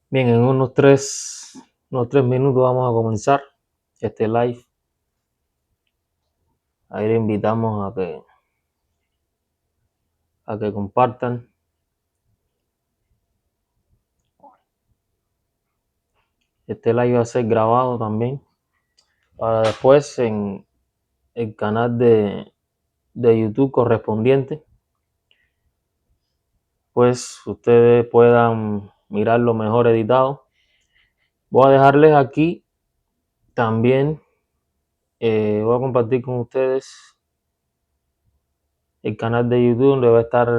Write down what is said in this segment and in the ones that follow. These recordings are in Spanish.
Bien, en unos tres minutos vamos a comenzar este live. Ahí le invitamos a que compartan. Este live va a ser grabado también para después en el canal de YouTube correspondiente, pues ustedes puedan mirarlo mejor editado. Voy a dejarles aquí también, voy a compartir con ustedes el canal de YouTube donde va a estar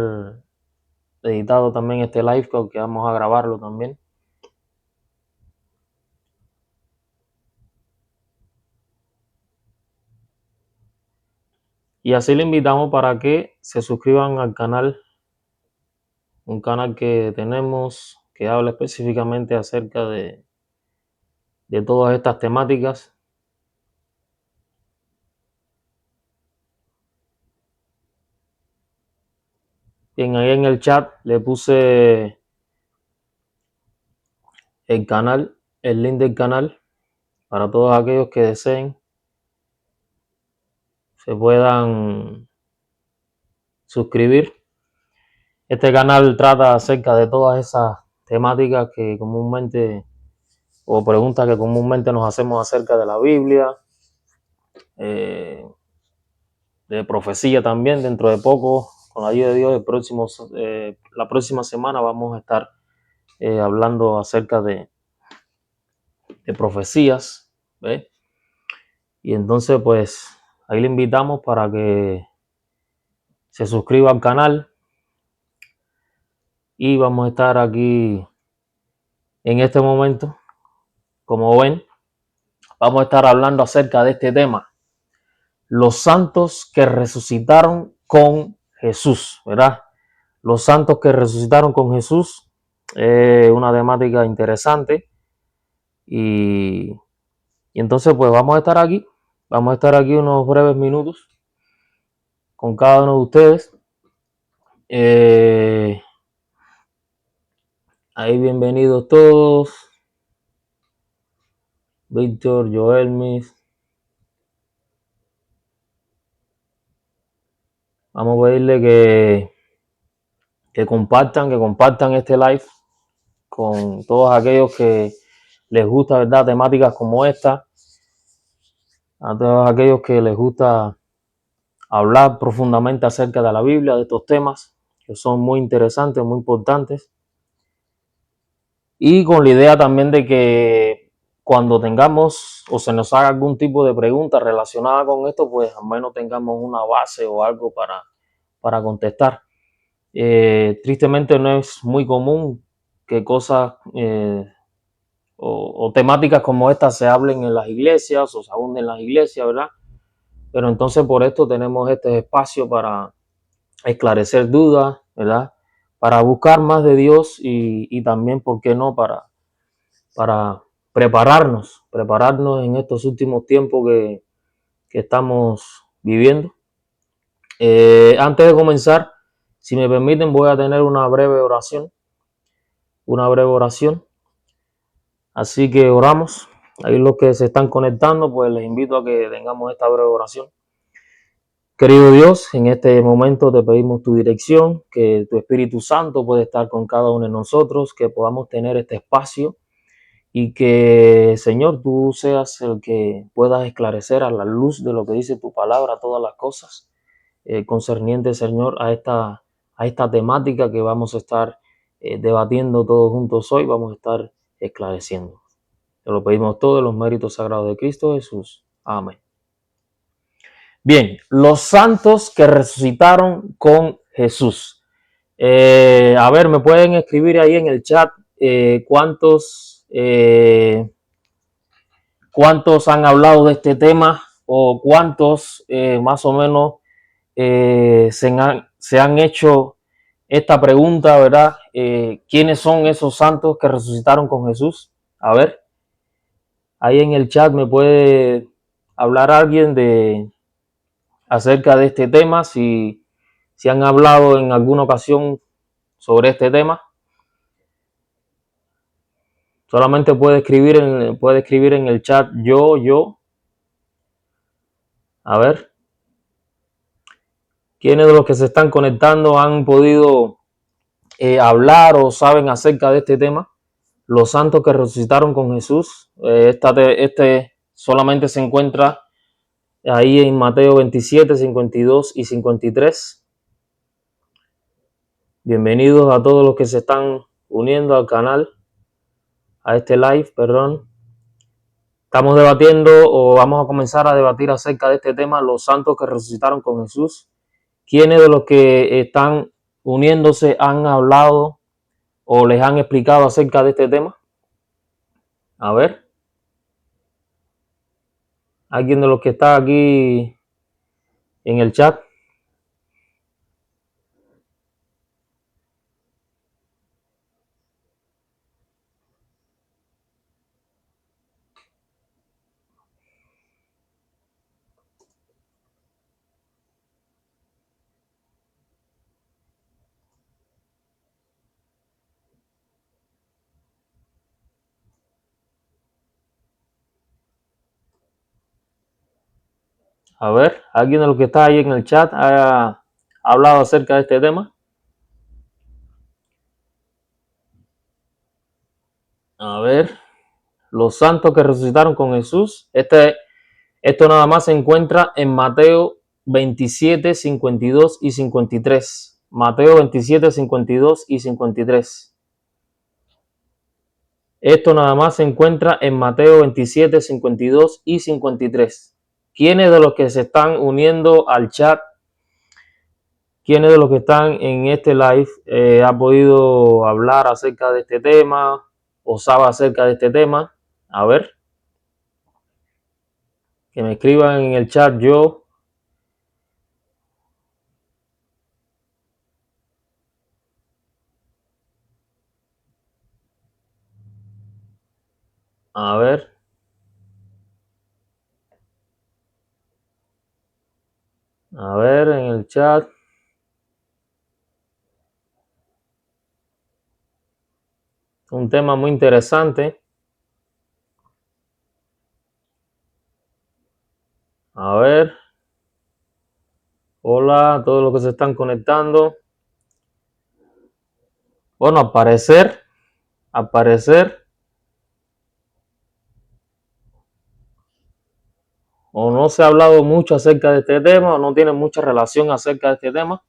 editado también este live, que vamos a grabarlo también. Y así le invitamos para que se suscriban al canal, un canal que tenemos que habla específicamente acerca de todas estas temáticas. Bien, ahí en el chat le puse el canal, el link del canal, para todos aquellos que deseen se puedan suscribir. Este canal trata acerca de todas esas temáticas que comúnmente, o preguntas que comúnmente nos hacemos acerca de la Biblia, de profecía también. Dentro de poco, con la ayuda de Dios, la próxima semana vamos a estar hablando acerca de profecías, ¿ve? Y entonces pues ahí le invitamos para que se suscriba al canal, y vamos a estar aquí en este momento. Como ven, vamos a estar hablando acerca de este tema: los santos que resucitaron con Jesús, ¿verdad? Los santos que resucitaron con Jesús, una temática interesante. Y entonces pues vamos a estar aquí unos breves minutos con cada uno de ustedes. Ahí bienvenidos todos. Víctor, Joelmis. Vamos a pedirle que compartan este live con todos aquellos que les gusta, ¿verdad?, temáticas como esta, a todos aquellos que les gusta hablar profundamente acerca de la Biblia, de estos temas que son muy interesantes, muy importantes, y con la idea también de que cuando tengamos o se nos haga algún tipo de pregunta relacionada con esto, pues al menos tengamos una base o algo para contestar. Tristemente no es muy común que cosas o temáticas como esta se hablen en las iglesias o se abunden en las iglesias, ¿verdad? Pero entonces por esto tenemos este espacio para esclarecer dudas, ¿verdad? Para buscar más de Dios y también, ¿por qué no?, para prepararnos en estos últimos tiempos que estamos viviendo. Antes de comenzar, si me permiten, voy a tener una breve oración. Así que oramos. Ahí los que se están conectando, pues les invito a que tengamos esta breve oración. Querido Dios, en este momento te pedimos tu dirección, que tu Espíritu Santo pueda estar con cada uno de nosotros, que podamos tener este espacio y que, Señor, tú seas el que puedas esclarecer a la luz de lo que dice tu palabra todas las cosas concernientes, Señor, a esta temática que vamos a estar debatiendo todos juntos hoy, vamos a estar esclareciendo. Te lo pedimos todos, los méritos sagrados de Cristo Jesús. Amén. Bien, los santos que resucitaron con Jesús. A ver, me pueden escribir ahí en el chat cuántos han hablado de este tema, o cuántos más o menos se han hecho esta pregunta, ¿verdad? ¿Quiénes son esos santos que resucitaron con Jesús? A ver, ahí en el chat me puede hablar alguien acerca de este tema, si han hablado en alguna ocasión sobre este tema. Solamente puede escribir en el chat yo. A ver, ¿quiénes de los que se están conectando han podido hablar o saben acerca de este tema? Los santos que resucitaron con Jesús. Este solamente se encuentra ahí en Mateo 27, 52 y 53. Bienvenidos a todos los que se están uniendo al canal, a este live, perdón. Estamos debatiendo o vamos a comenzar a debatir acerca de este tema, los santos que resucitaron con Jesús. ¿Quiénes de los que están uniéndose han hablado o les han explicado acerca de este tema? A ver. ¿Alguien de los que está aquí en el chat? A ver, ¿alguien de los que está ahí en el chat ha hablado acerca de este tema? A ver, los santos que resucitaron con Jesús. Esto nada más se encuentra en Mateo 27, 52 y 53. Mateo 27, 52 y 53. Esto nada más se encuentra en Mateo 27, 52 y 53. ¿Quiénes de los que se están uniendo al chat, quiénes de los que están en este live ha podido hablar acerca de este tema o sabe acerca de este tema? A ver, que me escriban en el chat yo. A ver. A ver, en el chat. Un tema muy interesante. A ver. Hola a todos los que se están conectando. Bueno, al parecer, o no se ha hablado mucho acerca de este tema, o no tiene mucha relación acerca de este tema.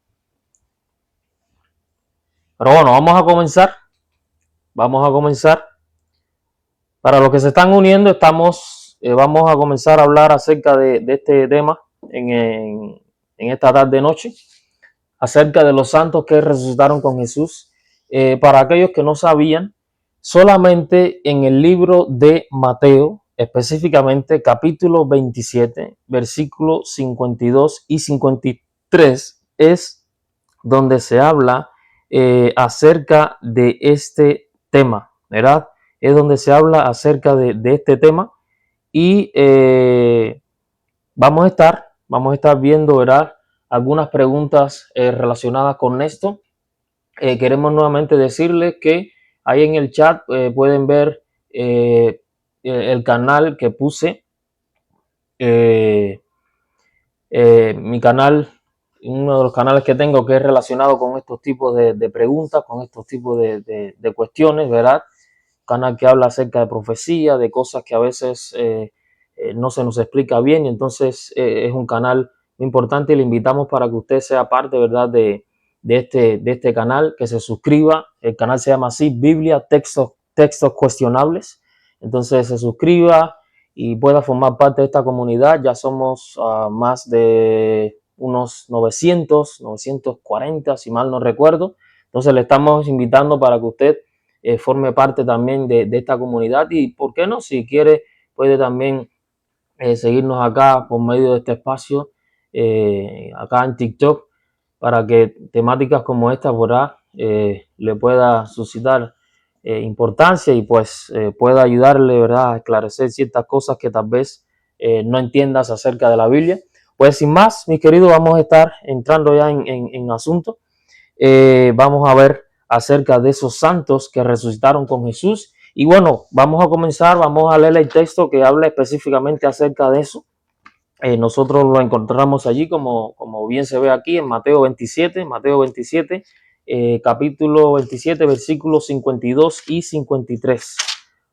Pero bueno, vamos a comenzar. Para los que se están uniendo, vamos a comenzar a hablar acerca de este tema en esta tarde-noche, acerca de los santos que resucitaron con Jesús. Para aquellos que no sabían, solamente en el libro de Mateo, específicamente capítulo 27, versículos 52 y 53, es donde se habla acerca de este tema, ¿verdad? Es donde se habla acerca de este tema y vamos a estar viendo, ¿verdad?, algunas preguntas relacionadas con esto. Queremos nuevamente decirles que ahí en el chat pueden ver el canal que puse, mi canal, uno de los canales que tengo que es relacionado con estos tipos de preguntas, con estos tipos de cuestiones, ¿verdad? Canal que habla acerca de profecía, de cosas que a veces no se nos explica bien, y entonces es un canal muy importante y le invitamos para que usted sea parte, ¿verdad?, de este canal, que se suscriba. El canal se llama así, Biblia, textos cuestionables. Entonces se suscriba y pueda formar parte de esta comunidad. Ya somos más de unos 940, si mal no recuerdo. Entonces le estamos invitando para que usted forme parte también de esta comunidad, y por qué no, si quiere puede también seguirnos acá por medio de este espacio, acá en TikTok, para que temáticas como esta, ¿verdad?, le pueda suscitar importancia y pues pueda ayudarle, ¿verdad?, a esclarecer ciertas cosas que tal vez no entiendas acerca de la Biblia. Pues sin más, mis queridos, vamos a estar entrando ya en asunto. Vamos a ver acerca de esos santos que resucitaron con Jesús Y bueno, vamos a comenzar, vamos a leer el texto que habla específicamente acerca de eso. Nosotros lo encontramos allí, como bien se ve aquí, en Mateo 27, capítulo 27, versículos 52 y 53.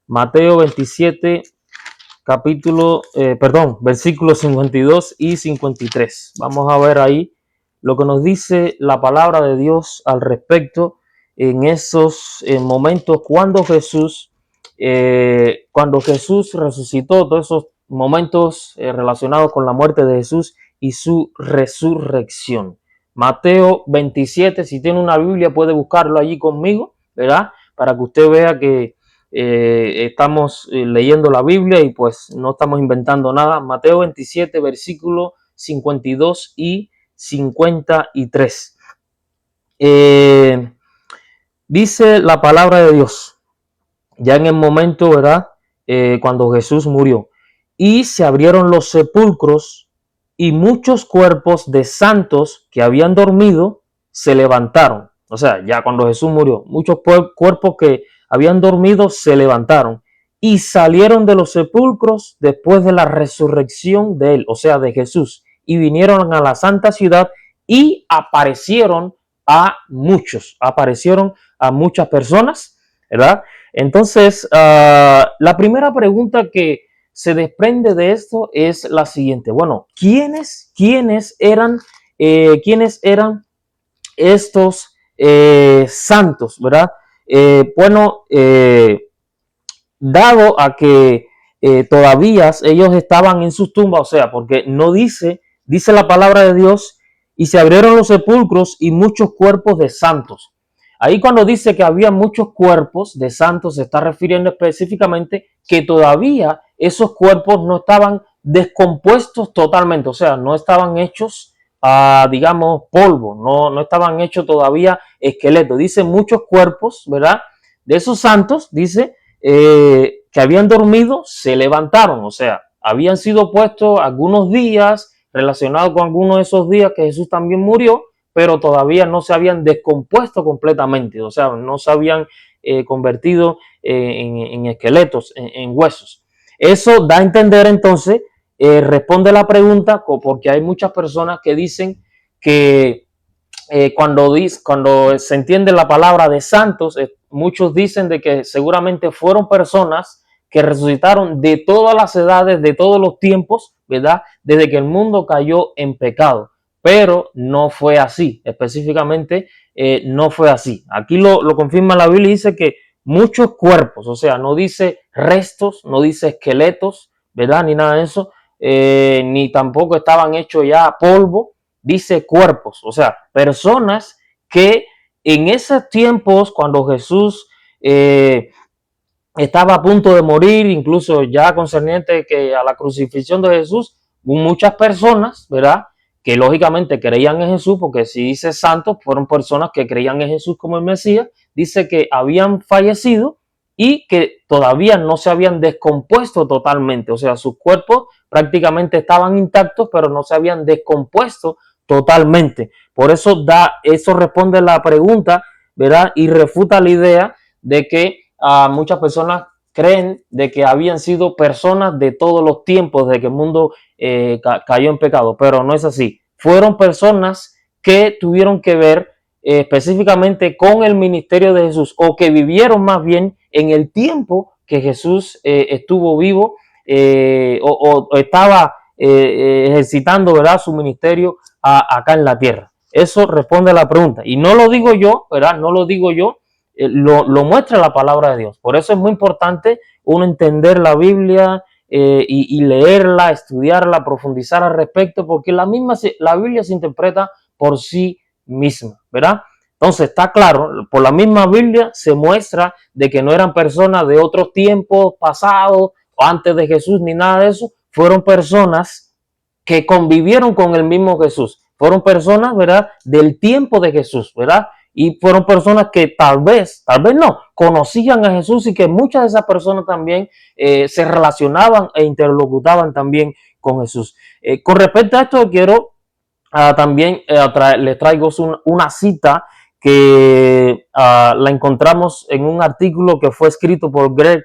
Mateo 27, versículos 52 y 53. Vamos a ver ahí lo que nos dice la palabra de Dios al respecto en esos momentos cuando Jesús resucitó, todos esos momentos relacionados con la muerte de Jesús y su resurrección. Mateo 27, si tiene una Biblia puede buscarlo allí conmigo, ¿verdad? Para que usted vea que estamos leyendo la Biblia y pues no estamos inventando nada. Mateo 27, versículo 52 y 53. Dice la palabra de Dios, ya en el momento, ¿verdad? Cuando Jesús murió. Y se abrieron los sepulcros y muchos cuerpos de santos que habían dormido se levantaron. O sea, ya cuando Jesús murió, muchos cuerpos que habían dormido se levantaron y salieron de los sepulcros después de la resurrección de él, o sea, de Jesús, y vinieron a la santa ciudad y aparecieron a muchas personas, ¿verdad? Entonces, la primera pregunta que se desprende de esto es la siguiente. Bueno, ¿quiénes eran estos santos, verdad? Dado a que todavía ellos estaban en sus tumbas, o sea, porque no dice la palabra de Dios, y se abrieron los sepulcros y muchos cuerpos de santos. Ahí cuando dice que había muchos cuerpos de santos, se está refiriendo específicamente que todavía esos cuerpos no estaban descompuestos totalmente, o sea, no estaban hechos digamos, polvo, no estaban hechos todavía esqueletos. Dice muchos cuerpos, ¿verdad? De esos santos, dice, que habían dormido, se levantaron, o sea, habían sido puestos algunos días relacionados con algunos de esos días que Jesús también murió, pero todavía no se habían descompuesto completamente, o sea, no se habían convertido en esqueletos, en huesos. Eso da a entender entonces, responde la pregunta, porque hay muchas personas que dicen que cuando se entiende la palabra de santos, muchos dicen de que seguramente fueron personas que resucitaron de todas las edades, de todos los tiempos, ¿verdad? Desde que el mundo cayó en pecado. Pero no fue así, específicamente no fue así. Aquí lo confirma la Biblia y dice que muchos cuerpos, o sea, no dice restos, no dice esqueletos, ¿verdad? Ni nada de eso, ni tampoco estaban hechos ya polvo, dice cuerpos, o sea, personas que en esos tiempos, cuando Jesús estaba a punto de morir, incluso ya concerniente que a la crucifixión de Jesús, muchas personas, ¿verdad? Que lógicamente creían en Jesús, porque si dice santos, fueron personas que creían en Jesús como el Mesías, dice que habían fallecido y que todavía no se habían descompuesto totalmente, o sea, sus cuerpos prácticamente estaban intactos, pero no se habían descompuesto totalmente. Por eso eso responde la pregunta, ¿verdad? Y refuta la idea de que muchas personas creen de que habían sido personas de todos los tiempos, de que el mundo cayó en pecado, pero no es así. Fueron personas que tuvieron que ver específicamente con el ministerio de Jesús, o que vivieron más bien en el tiempo que Jesús estuvo vivo o estaba ejercitando, ¿verdad?, su ministerio acá en la tierra. Eso responde a la pregunta. Y no lo digo yo, ¿verdad? No lo digo yo, lo muestra la palabra de Dios. Por eso es muy importante uno entender la Biblia y leerla, estudiarla, profundizar al respecto, porque la Biblia se interpreta por sí misma, ¿verdad? Entonces está claro, por la misma Biblia se muestra de que no eran personas de otros tiempos pasados o antes de Jesús ni nada de eso, fueron personas que convivieron con el mismo Jesús, fueron personas, ¿verdad?, del tiempo de Jesús, ¿verdad? Y fueron personas que tal vez no, conocían a Jesús, y que muchas de esas personas también se relacionaban e interlocutaban también con Jesús. Con respecto a esto, quiero también les traigo una cita que la encontramos en un artículo que fue escrito por Greg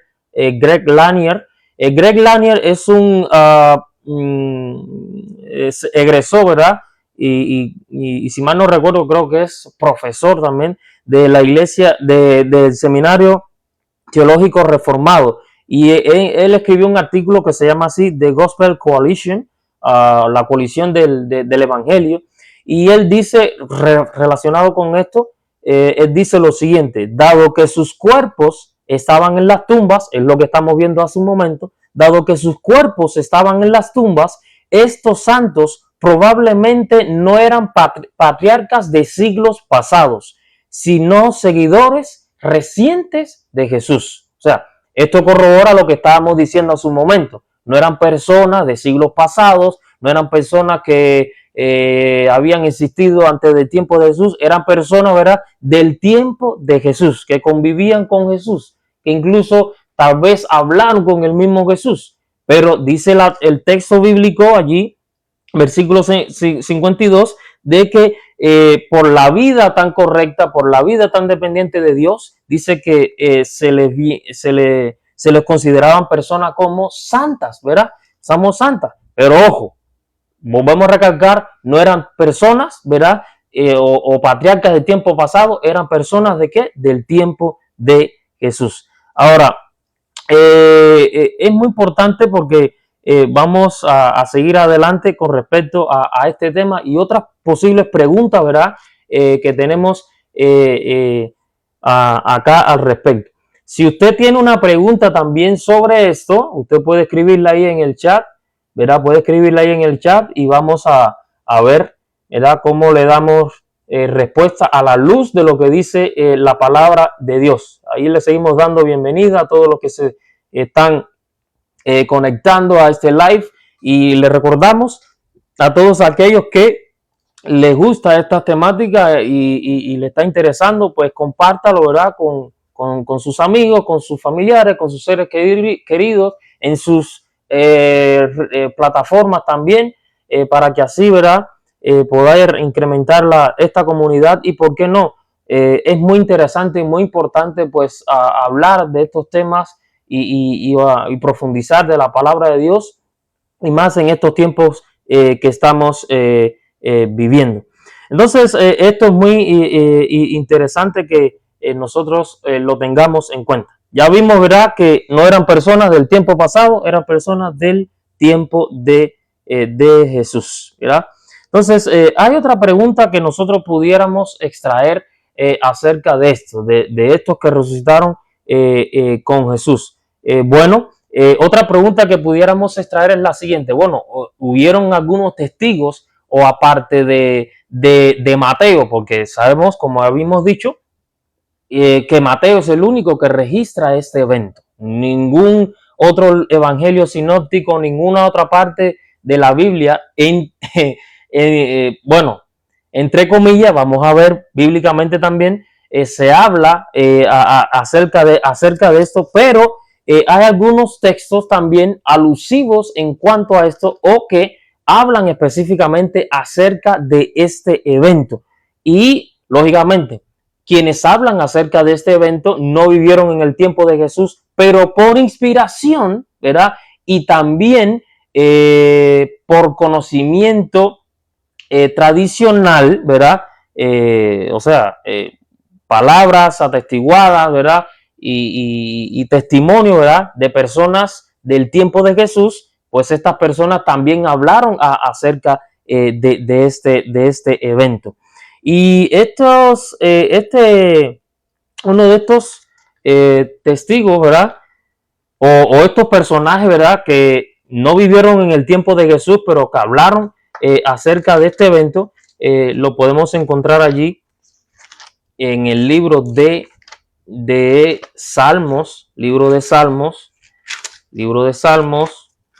Lanier. Greg Lanier es un egresó, ¿verdad? Y si mal no recuerdo, creo que es profesor también de la iglesia, del seminario teológico reformado. Y él escribió un artículo que se llama así, The Gospel Coalition, la coalición del evangelio. Y él dice, relacionado con esto, él dice lo siguiente: dado que sus cuerpos estaban en las tumbas, es lo que estamos viendo hace un momento, dado que sus cuerpos estaban en las tumbas, estos santos probablemente no eran patriarcas de siglos pasados, sino seguidores recientes de Jesús. O sea, esto corrobora lo que estábamos diciendo hace un momento. No eran personas de siglos pasados, no eran personas que habían existido antes del tiempo de Jesús, eran personas, ¿verdad?, del tiempo de Jesús, que convivían con Jesús, que incluso tal vez hablaron con el mismo Jesús. Pero dice el texto bíblico allí, versículo 52, de que por la vida tan correcta, por la vida tan dependiente de Dios, dice que se les consideraban personas como santas, ¿verdad? Somos santas. Pero ojo, volvemos a recalcar, no eran personas, ¿verdad? O patriarcas del tiempo pasado, eran personas de ¿qué? Del tiempo de Jesús. Ahora, es muy importante porque vamos a seguir adelante con respecto a este tema y otras posibles preguntas, ¿verdad? Que tenemos acá al respecto. Si usted tiene una pregunta también sobre esto, usted puede escribirla ahí en el chat, ¿verdad? Puede escribirla ahí en el chat y vamos a ver, ¿verdad?, cómo le damos respuesta a la luz de lo que dice la palabra de Dios. Ahí le seguimos dando bienvenida a todos los que se están conectando a este live y le recordamos a todos aquellos que les gusta esta temática y le está interesando, pues compártalo, ¿verdad?, con sus amigos, con sus familiares, con sus seres queridos, en sus plataformas también, para que así, ¿verdad?, poder incrementar esta comunidad y, ¿por qué no? Es muy interesante y muy importante, pues, hablar de estos temas y profundizar de la palabra de Dios, y más en estos tiempos que estamos viviendo. Entonces, esto es muy interesante que nosotros lo tengamos en cuenta. Ya vimos, ¿verdad?, que no eran personas del tiempo pasado, eran personas del tiempo de Jesús, ¿verdad? Entonces, hay otra pregunta que nosotros pudiéramos extraer acerca de esto, de estos que resucitaron con Jesús. Otra pregunta que pudiéramos extraer es la siguiente. Bueno, hubieron algunos testigos, o aparte de Mateo, porque sabemos, como habíamos dicho, que Mateo es el único que registra este evento. Ningún otro evangelio sinóptico, ninguna otra parte de la Biblia, bueno, entre comillas, vamos a ver bíblicamente también, se habla acerca de esto, pero hay algunos textos también alusivos en cuanto a esto, o que hablan específicamente acerca de este evento. Y, lógicamente, quienes hablan acerca de este evento no vivieron en el tiempo de Jesús, pero por inspiración, ¿verdad?, y también por conocimiento tradicional, ¿verdad? O sea, palabras atestiguadas, ¿verdad? Y testimonio, ¿verdad?, de personas del tiempo de Jesús, pues estas personas también hablaron acerca de este evento. Y uno de estos testigos, ¿verdad?, o estos personajes, ¿verdad?, que no vivieron en el tiempo de Jesús, pero que hablaron acerca de este evento, lo podemos encontrar allí en el libro de Salmos, libro de Salmos.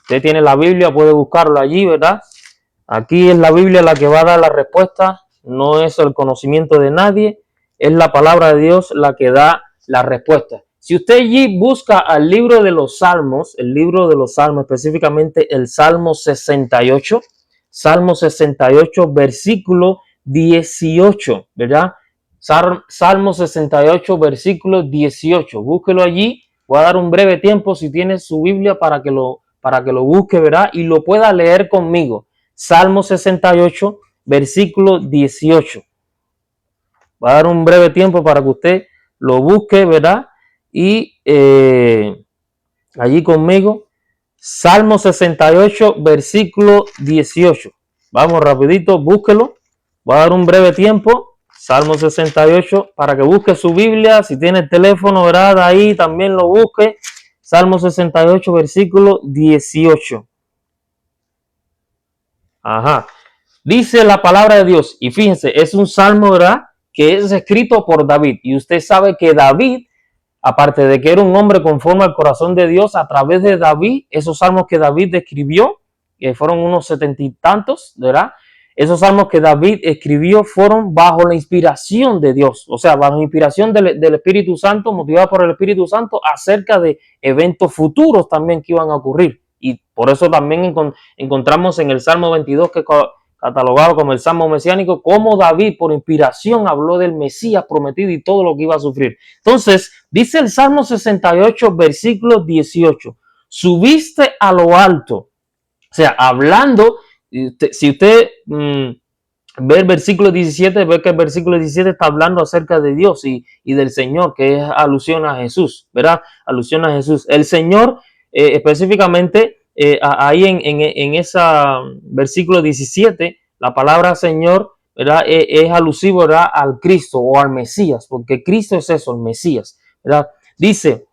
Usted tiene la Biblia, puede buscarlo allí, ¿verdad? Aquí es la Biblia la que va a dar la respuesta, no es el conocimiento de nadie, es la palabra de Dios la que da la respuesta. Si usted allí busca al libro de los Salmos, específicamente el Salmo 68, versículo 18, ¿verdad? Salmo 68, versículo 18. Búsquelo allí. Voy a dar un breve tiempo si tienes su Biblia para que lo busque, ¿verdad? Y lo pueda leer conmigo. Salmo 68, versículo 18. Va a dar un breve tiempo para que usted lo busque, ¿verdad? Y allí conmigo, Salmo 68, versículo 18. Vamos rapidito, búsquelo. Va a dar un breve tiempo. Salmo 68, para que busque su Biblia. Si tiene el teléfono, ¿verdad? Ahí también lo busque. Salmo 68, versículo 18. Ajá. Dice la palabra de Dios. Y fíjense, es un salmo, ¿verdad? Que es escrito por David. Y usted sabe que David, aparte de que era un hombre conforme al corazón de Dios, a través de David, esos salmos que David escribió, que fueron unos 70 y tantos, ¿verdad? Esos salmos que David escribió fueron bajo la inspiración de Dios, o sea, bajo la inspiración del Espíritu Santo, motivado por el Espíritu Santo, acerca de eventos futuros también que iban a ocurrir. Y por eso también encontramos en el Salmo 22, que catalogado como el Salmo mesiánico, como David por inspiración habló del Mesías prometido y todo lo que iba a sufrir. Entonces, dice el Salmo 68, versículo 18, subiste a lo alto, o sea, hablando, si usted ve el versículo 17, ve que el versículo 17 está hablando acerca de Dios y del Señor, que es alusión a Jesús, ¿verdad? Alusión a Jesús. El Señor, específicamente, ahí en ese versículo 17, la palabra Señor, ¿verdad? Es alusivo, ¿verdad? Al Cristo o al Mesías, porque Cristo es eso, el Mesías, ¿verdad? Dice,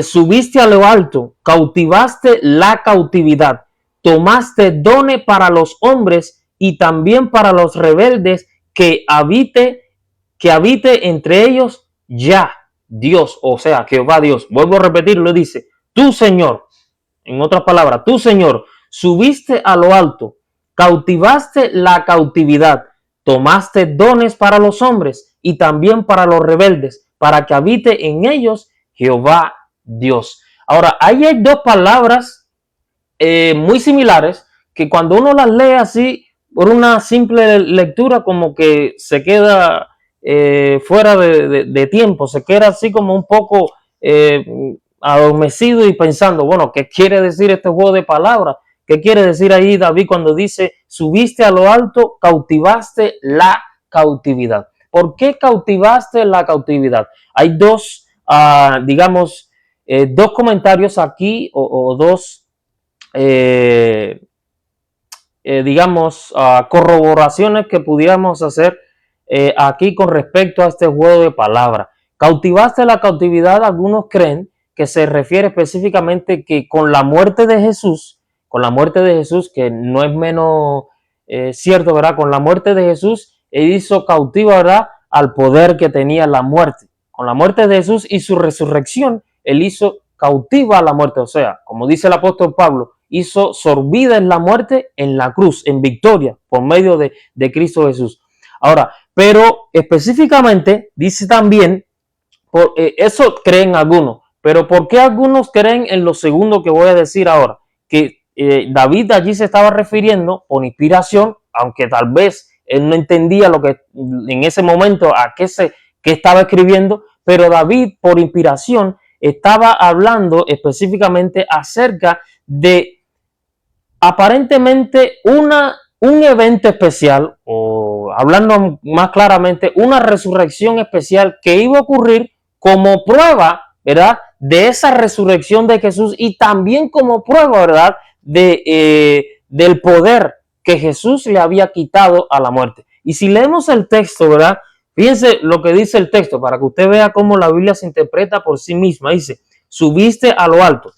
subiste a lo alto, cautivaste la cautividad, tomaste dones para los hombres y también para los rebeldes, que habite entre ellos ya Dios, o sea, Jehová Dios. Vuelvo a repetirlo, dice, tú Señor, en otras palabras, tú Señor, subiste a lo alto, cautivaste la cautividad, tomaste dones para los hombres y también para los rebeldes, para que habite en ellos Jehová Dios. Ahora, ahí hay dos palabras muy similares que cuando uno las lee así por una simple lectura, como que se queda fuera de tiempo, se queda así como un poco adormecido y pensando, bueno, ¿qué quiere decir este juego de palabras? ¿Qué quiere decir ahí David cuando dice, subiste a lo alto, cautivaste la cautividad? ¿Por qué cautivaste la cautividad? Hay dos, digamos, dos comentarios aquí o dos, digamos, corroboraciones que pudiéramos hacer aquí con respecto a este juego de palabras. Cautivaste la cautividad, algunos creen que se refiere específicamente que con la muerte de Jesús, que no es menos cierto, ¿verdad? Con la muerte de Jesús, él hizo cautiva, ¿verdad?, al poder que tenía la muerte. Con la muerte de Jesús y su resurrección, él hizo cautiva a la muerte. O sea, como dice el apóstol Pablo, hizo sorbida en la muerte en la cruz, en victoria, por medio de Cristo Jesús. Ahora, pero específicamente dice también, eso creen algunos, pero ¿por qué algunos creen en lo segundo que voy a decir ahora? Que David allí se estaba refiriendo por inspiración, aunque tal vez él no entendía lo que en ese momento a qué estaba escribiendo, pero David por inspiración estaba hablando específicamente acerca de aparentemente un evento especial, o hablando más claramente, una resurrección especial que iba a ocurrir como prueba, ¿verdad?, de esa resurrección de Jesús y también como prueba, ¿verdad?, del poder que Jesús le había quitado a la muerte. Y si leemos el texto, ¿verdad?, fíjense lo que dice el texto para que usted vea cómo la Biblia se interpreta por sí misma. Dice, subiste a lo alto.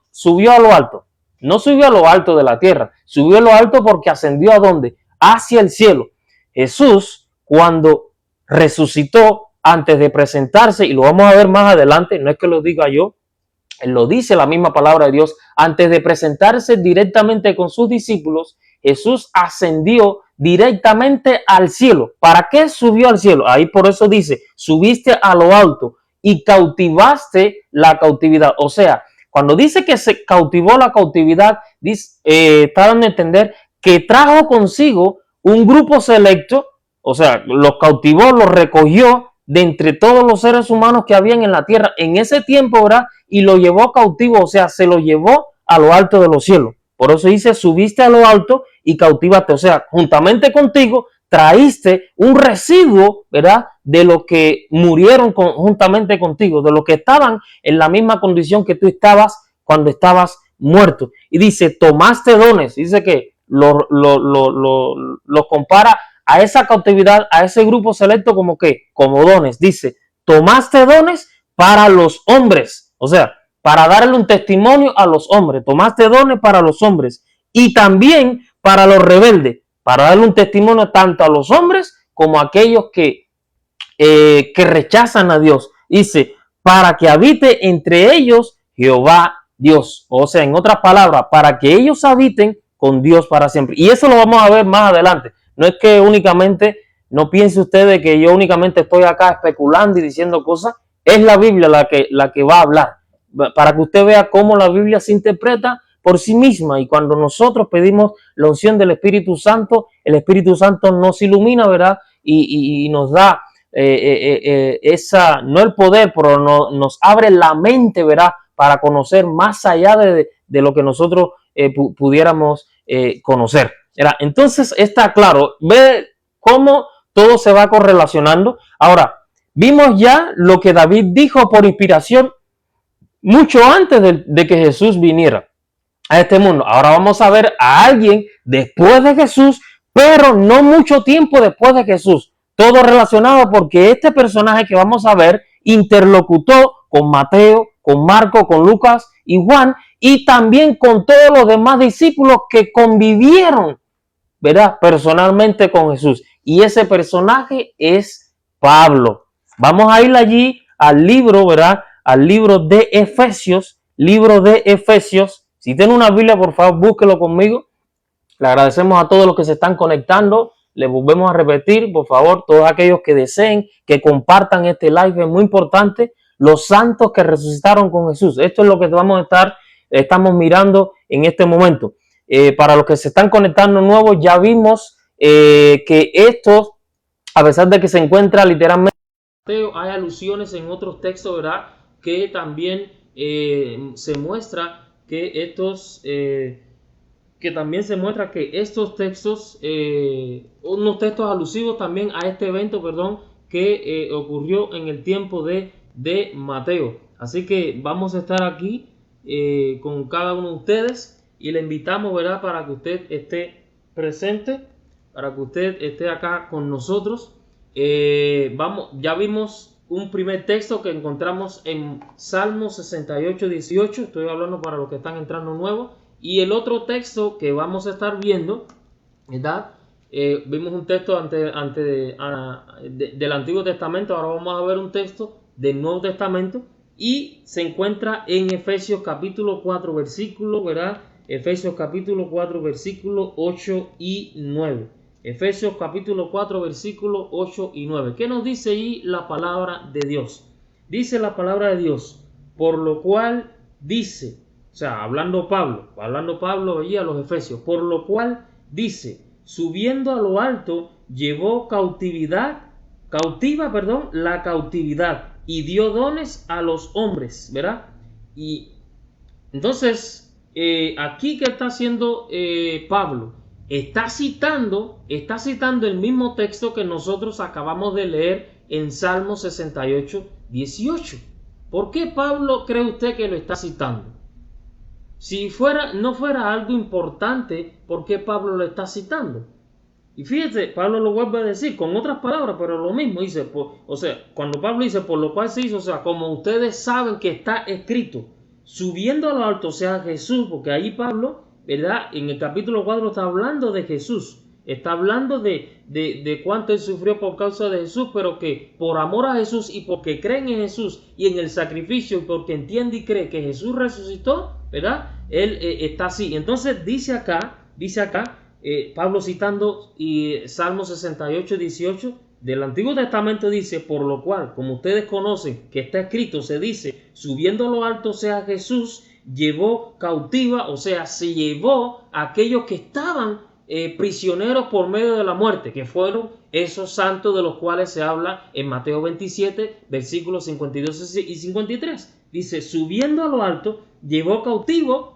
Subió a lo alto. No subió a lo alto de la tierra. Subió a lo alto porque ascendió ¿a dónde? Hacia el cielo. Jesús, cuando resucitó, antes de presentarse, y lo vamos a ver más adelante, no es que lo diga yo, él lo dice la misma palabra de Dios, antes de presentarse directamente con sus discípulos, Jesús ascendió directamente al cielo. ¿Para qué subió al cielo? Ahí por eso dice, subiste a lo alto y cautivaste la cautividad. O sea, cuando dice que se cautivó la cautividad, está dando a entender que trajo consigo un grupo selecto, o sea, los cautivó, los recogió de entre todos los seres humanos que habían en la tierra en ese tiempo, ¿verdad? Y lo llevó cautivo, o sea, se lo llevó a lo alto de los cielos. Por eso dice, subiste a lo alto y cautivaste, o sea, juntamente contigo traíste un residuo, ¿verdad? De los que murieron juntamente contigo, de los que estaban en la misma condición que tú estabas cuando estabas muerto. Y dice, tomaste dones, dice que lo compara a esa cautividad, a ese grupo selecto como que, como dones. Dice, tomaste dones para los hombres, o sea, para darle un testimonio a los hombres. Tomaste dones para los hombres y también para los rebeldes, para darle un testimonio tanto a los hombres como a aquellos que rechazan a Dios. Dice, para que habite entre ellos Jehová Dios. O sea, en otras palabras, para que ellos habiten con Dios para siempre. Y eso lo vamos a ver más adelante. No es que únicamente, no piense ustedes que yo únicamente estoy acá especulando y diciendo cosas. Es la Biblia la que va a hablar. Para que usted vea cómo la Biblia se interpreta por sí misma. Y cuando nosotros pedimos la unción del Espíritu Santo, el Espíritu Santo nos ilumina, ¿verdad? Y nos da esa, no el poder, pero nos abre la mente, ¿verdad? Para conocer más allá de lo que nosotros pudiéramos conocer. ¿Verdad? Entonces está claro, ve cómo todo se va correlacionando. Ahora, vimos ya lo que David dijo por inspiración mucho antes de que Jesús viniera a este mundo. Ahora vamos a ver a alguien después de Jesús, pero no mucho tiempo después de Jesús. Todo relacionado porque este personaje que vamos a ver interlocutó con Mateo, con Marco, con Lucas y Juan y también con todos los demás discípulos que convivieron, ¿verdad? Personalmente con Jesús. Y ese personaje es Pablo. Vamos a ir allí al libro, ¿verdad? Al libro de Efesios. Libro de Efesios. Si tiene una Biblia, por favor, búsquelo conmigo. Le agradecemos a todos los que se están conectando. Les volvemos a repetir, por favor, todos aquellos que deseen que compartan este live, es muy importante. Los santos que resucitaron con Jesús. Esto es lo que estamos mirando en este momento. Para los que se están conectando nuevos, ya vimos que esto, a pesar de que se encuentra literalmente, hay alusiones en otros textos, ¿verdad? Que también se muestra que estos textos, unos textos alusivos también a este evento, que ocurrió en el tiempo de Mateo. Así que vamos a estar aquí con cada uno de ustedes y le invitamos, ¿verdad? Para que usted esté presente, para que usted esté acá con nosotros. Ya vimos un primer texto que encontramos en Salmo 68, 18. Estoy hablando para los que están entrando nuevos. Y el otro texto que vamos a estar viendo, ¿verdad? Vimos un texto del Antiguo Testamento. Ahora vamos a ver un texto del Nuevo Testamento. Y se encuentra en Efesios capítulo 4, versículo, ¿verdad? Efesios capítulo 4, versículo 8 y 9. Efesios capítulo 4, versículo 8 y 9. ¿Qué nos dice ahí la palabra de Dios? Dice la palabra de Dios, por lo cual dice, o sea, hablando Pablo allí a los Efesios, por lo cual dice, subiendo a lo alto, llevó la cautividad y dio dones a los hombres, ¿verdad? Y entonces, aquí que está haciendo Pablo, está citando el mismo texto que nosotros acabamos de leer en Salmo 68, 18. ¿Por qué Pablo cree usted que lo está citando? Si no fuera algo importante, ¿por qué Pablo lo está citando? Y fíjate, Pablo lo vuelve a decir con otras palabras, pero lo mismo dice, cuando Pablo dice, por lo cual se hizo, o sea, como ustedes saben que está escrito, subiendo a lo alto, o sea, Jesús, porque ahí Pablo, ¿verdad? En el capítulo 4 está hablando de Jesús, está hablando de cuánto él sufrió por causa de Jesús, pero que por amor a Jesús y porque creen en Jesús y en el sacrificio y porque entiende y cree que Jesús resucitó, ¿verdad? Él está así. Entonces dice acá, Pablo citando Salmo 68, 18 del Antiguo Testamento dice, por lo cual, como ustedes conocen que está escrito, se dice, subiendo a lo alto sea Jesús, llevó cautiva, o sea, se llevó a aquellos que estaban prisioneros por medio de la muerte, que fueron esos santos de los cuales se habla en Mateo 27, versículos 52 y 53. Dice, subiendo a lo alto, llevó cautivo,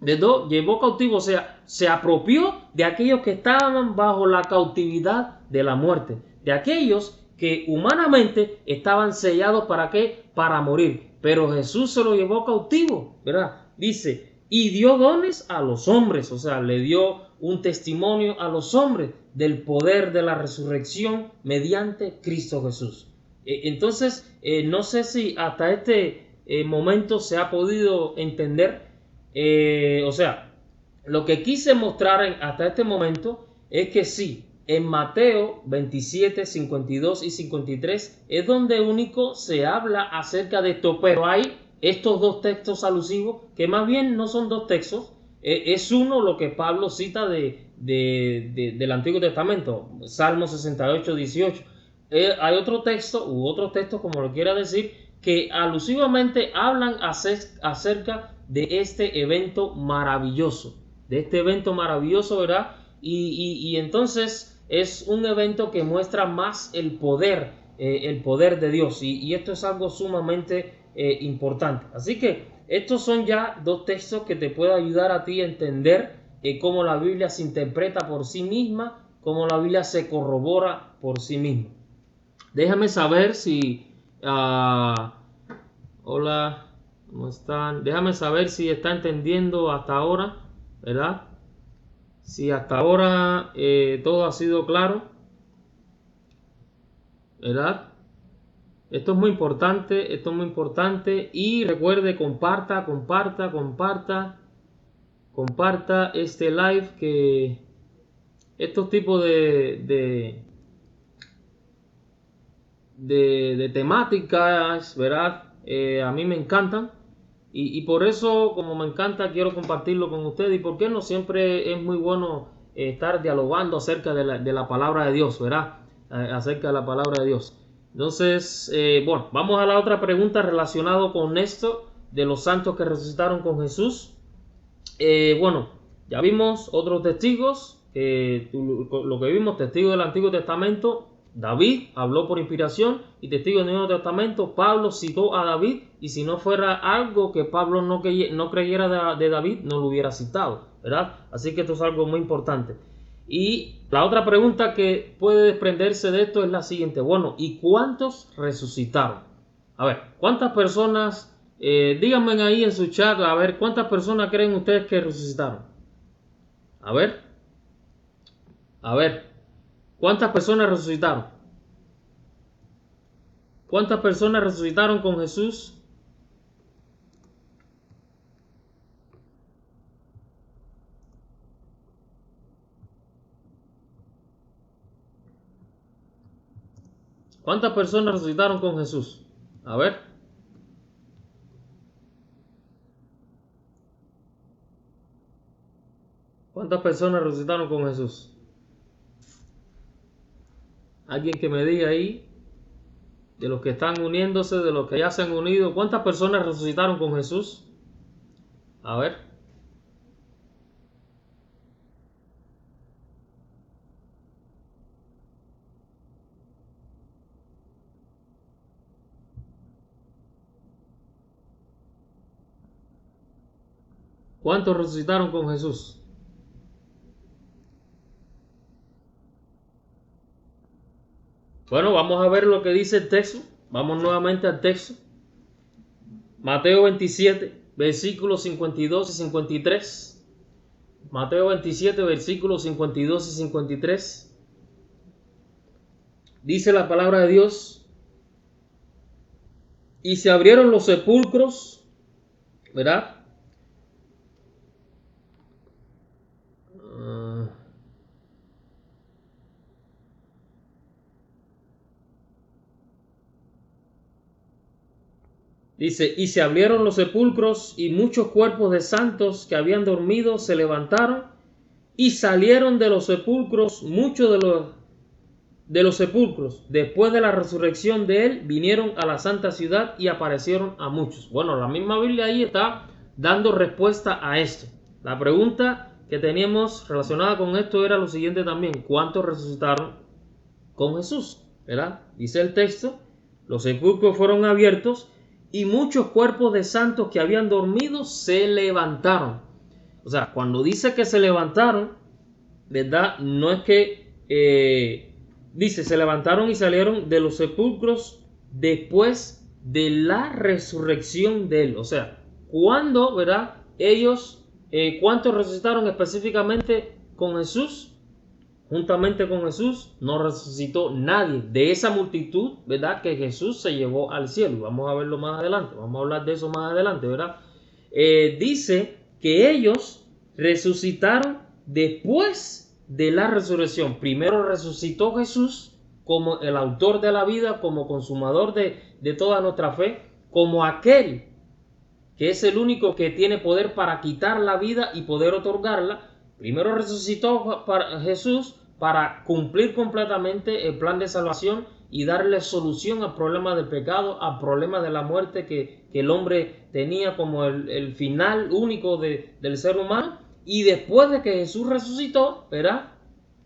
o sea, se apropió de aquellos que estaban bajo la cautividad de la muerte, de aquellos que humanamente estaban sellados ¿para qué? Para morir. Pero Jesús se lo llevó cautivo, ¿verdad? Dice, y dio dones a los hombres, o sea, le dio un testimonio a los hombres del poder de la resurrección mediante Cristo Jesús. Entonces, no sé si hasta este momento se ha podido entender, o sea, lo que quise mostrar hasta este momento es que sí, en Mateo 27, 52 y 53 es donde único se habla acerca de esto, pero hay estos dos textos alusivos que más bien no son dos textos, es uno lo que Pablo cita del Antiguo Testamento, Salmo 68, 18. Hay otro texto u otros textos, como lo quiera decir, que alusivamente hablan acerca de este evento maravilloso, ¿verdad? Y entonces es un evento que muestra más el poder de Dios, y esto es algo sumamente importante. Así que estos son ya dos textos que te pueden ayudar a ti a entender cómo la Biblia se interpreta por sí misma, cómo la Biblia se corrobora por sí misma. Déjame saber si... hola, ¿cómo están? Déjame saber si está entendiendo hasta ahora, ¿verdad? Si hasta ahora todo ha sido claro, ¿verdad? Esto es muy importante, y recuerde, comparta este live, que estos tipos de temáticas, ¿verdad? A mí me encantan, y por eso, como me encanta, quiero compartirlo con ustedes. Y por qué no, siempre es muy bueno estar dialogando acerca de la palabra de Dios, ¿verdad? Acerca de la palabra de Dios. Entonces, bueno, vamos a la otra pregunta relacionada con esto de los santos que resucitaron con Jesús. Bueno, ya vimos otros testigos, lo que vimos, testigos del Antiguo Testamento, David habló por inspiración, y testigo del Nuevo Testamento, Pablo citó a David, y si no fuera algo que Pablo no creyera de David, no lo hubiera citado, ¿verdad? Así que esto es algo muy importante. Y la otra pregunta que puede desprenderse de esto es la siguiente. Bueno, ¿y cuántos resucitaron? A ver, ¿cuántas personas? Díganme ahí en su chat, a ver, ¿cuántas personas creen ustedes que resucitaron? A ver, ¿cuántas personas resucitaron? ¿Cuántas personas resucitaron con Jesús? ¿Cuántas personas resucitaron con Jesús? A ver. ¿Cuántas personas resucitaron con Jesús? Alguien que me diga ahí, de los que están uniéndose, de los que ya se han unido, ¿cuántas personas resucitaron con Jesús? A ver. ¿Cuántos resucitaron con Jesús? Bueno, vamos a ver lo que dice el texto. Vamos nuevamente al texto. Mateo 27, versículos 52 y 53. Mateo 27, versículos 52 y 53. Dice la palabra de Dios: y se abrieron los sepulcros, ¿verdad? Dice, y se abrieron los sepulcros, y muchos cuerpos de santos que habían dormido se levantaron, y salieron de los sepulcros, muchos de los sepulcros, después de la resurrección de él, vinieron a la santa ciudad y aparecieron a muchos. Bueno, la misma Biblia ahí está dando respuesta a esto. La pregunta que teníamos relacionada con esto era lo siguiente también. ¿Cuántos resucitaron con Jesús? ¿Verdad? Dice el texto, los sepulcros fueron abiertos y muchos cuerpos de santos que habían dormido se levantaron. O sea, cuando dice que se levantaron, ¿verdad? No es que dice, se levantaron y salieron de los sepulcros después de la resurrección de él. O sea, cuando, ¿verdad? Ellos, ¿cuántos resucitaron específicamente con Jesús? Juntamente con Jesús no resucitó nadie de esa multitud, ¿verdad? Que Jesús se llevó al cielo. Vamos a verlo más adelante, vamos a hablar de eso más adelante, ¿verdad? Dice que ellos resucitaron después de la resurrección. Primero resucitó Jesús como el autor de la vida, como consumador de toda nuestra fe, como aquel que es el único que tiene poder para quitar la vida y poder otorgarla. Primero resucitó Jesús para cumplir completamente el plan de salvación y darle solución al problema del pecado, al problema de la muerte que el hombre tenía como el final único del ser humano. Y después de que Jesús resucitó, ¿verdad?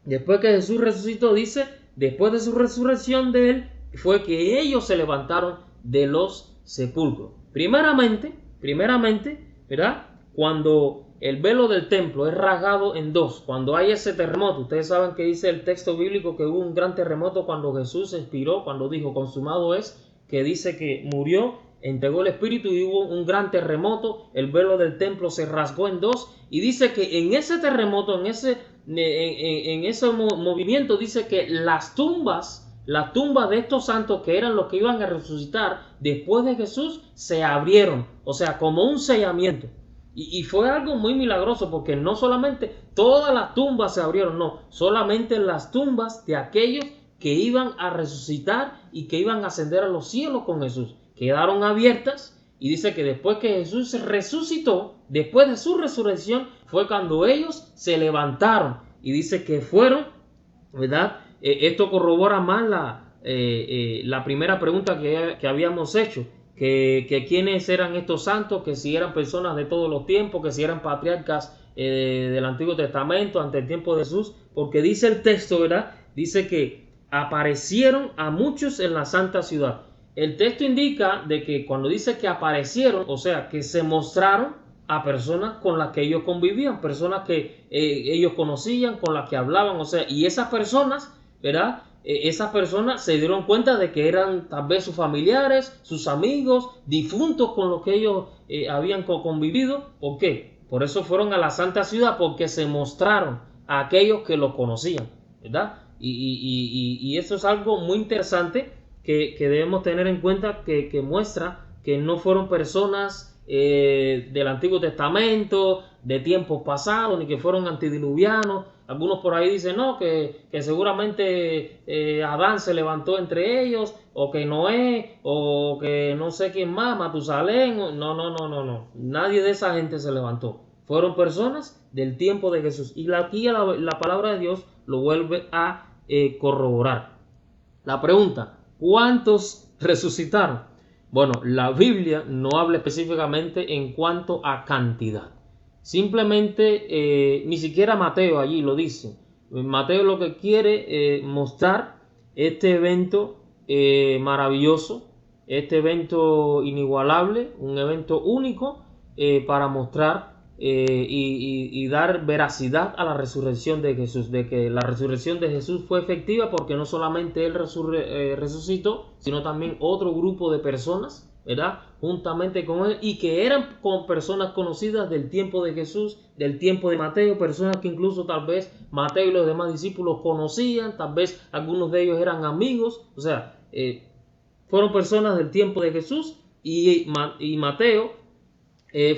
Después que Jesús resucitó, dice, después de su resurrección de él, fue que ellos se levantaron de los sepulcros. Primeramente, ¿verdad? Cuando el velo del templo es rasgado en dos, cuando hay ese terremoto, ustedes saben que dice el texto bíblico que hubo un gran terremoto cuando Jesús expiró, cuando dijo consumado es, que dice que murió, entregó el espíritu y hubo un gran terremoto, el velo del templo se rasgó en dos y dice que en ese terremoto, en ese movimiento dice que las tumbas de estos santos que eran los que iban a resucitar después de Jesús se abrieron, o sea, como un sellamiento. Y fue algo muy milagroso porque no solamente todas las tumbas se abrieron, no, solamente las tumbas de aquellos que iban a resucitar y que iban a ascender a los cielos con Jesús quedaron abiertas. Y dice que después que Jesús resucitó, después de su resurrección, fue cuando ellos se levantaron. Y dice que fueron, ¿verdad? Esto corrobora más la primera pregunta que habíamos hecho. Que quiénes eran estos santos, que si eran personas de todos los tiempos, que si eran patriarcas del Antiguo Testamento ante el tiempo de Jesús. Porque dice el texto, ¿verdad? Dice que aparecieron a muchos en la santa ciudad. El texto indica de que cuando dice que aparecieron, o sea, que se mostraron a personas con las que ellos convivían, personas que ellos conocían, con las que hablaban, o sea, y esas personas, ¿verdad? Esas personas se dieron cuenta de que eran tal vez sus familiares, sus amigos, difuntos con los que ellos habían convivido. ¿Por qué? Por eso fueron a la santa ciudad, porque se mostraron a aquellos que los conocían, ¿verdad? Y eso es algo muy interesante que debemos tener en cuenta, que muestra que no fueron personas del Antiguo Testamento, de tiempos pasados, ni que fueron antediluvianos. Algunos por ahí dicen no, que seguramente Adán se levantó entre ellos, o que Noé, o que no sé quién más, Matusalén. No. Nadie de esa gente se levantó. Fueron personas del tiempo de Jesús. Y aquí la palabra de Dios lo vuelve a corroborar. La pregunta, ¿cuántos resucitaron? Bueno, la Biblia no habla específicamente en cuanto a cantidad. Simplemente, ni siquiera Mateo allí lo dice. Mateo lo que quiere mostrar este evento maravilloso, este evento inigualable, un evento único para mostrar y dar veracidad a la resurrección de Jesús, de que la resurrección de Jesús fue efectiva porque no solamente él resucitó, sino también otro grupo de personas, ¿verdad? Juntamente con él, y que eran con personas conocidas del tiempo de Jesús, del tiempo de Mateo, personas que incluso tal vez Mateo y los demás discípulos conocían, tal vez algunos de ellos eran amigos, o sea, fueron personas del tiempo de Jesús, y Mateo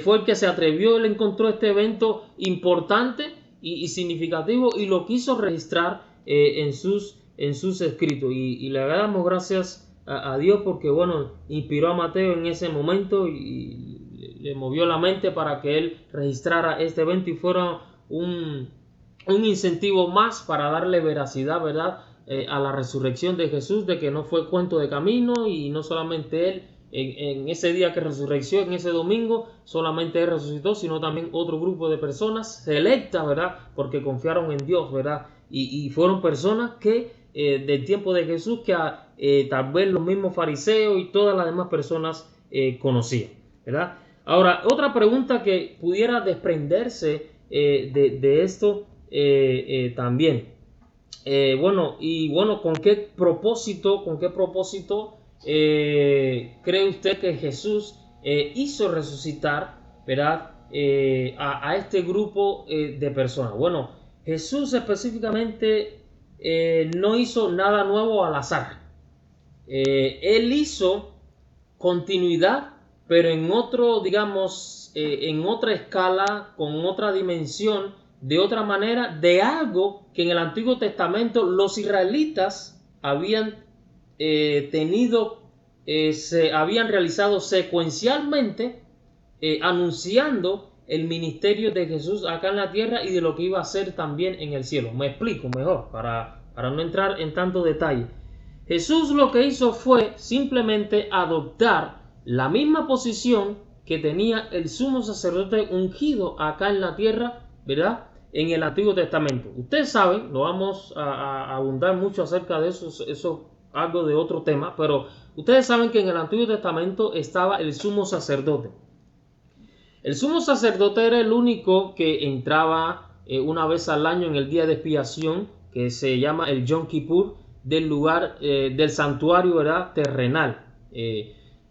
fue el que se atrevió, él encontró este evento importante y significativo y lo quiso registrar en sus escritos. Y le damos gracias a Dios porque, bueno, inspiró a Mateo en ese momento y le movió la mente para que él registrara este evento y fuera un incentivo más para darle veracidad, ¿verdad? A la resurrección de Jesús, de que no fue cuento de camino y no solamente él en ese día que resurreció, en ese domingo, solamente Él resucitó, sino también otro grupo de personas selectas, ¿verdad? Porque confiaron en Dios, ¿verdad? Y fueron personas que del tiempo de Jesús que tal vez los mismos fariseos y todas las demás personas conocían, ¿verdad? Ahora, otra pregunta que pudiera desprenderse de esto también. ¿Con qué propósito cree usted que Jesús hizo resucitar, ¿verdad? A este grupo de personas? Bueno, Jesús específicamente no hizo nada nuevo al azar. Él hizo continuidad, pero en otro, digamos, en otra escala, con otra dimensión, de otra manera, de algo que en el Antiguo Testamento los israelitas habían se habían realizado secuencialmente, anunciando el ministerio de Jesús acá en la tierra y de lo que iba a hacer también en el cielo. Me explico mejor para no entrar en tanto detalle. Jesús lo que hizo fue simplemente adoptar la misma posición que tenía el sumo sacerdote ungido acá en la tierra, ¿verdad? En el Antiguo Testamento. Ustedes saben, no vamos a abundar mucho acerca de eso algo de otro tema, pero ustedes saben que en el Antiguo Testamento estaba el sumo sacerdote. El sumo sacerdote era el único que entraba una vez al año en el día de expiación, que se llama el Yom Kippur, del lugar del santuario, ¿verdad? Terrenal,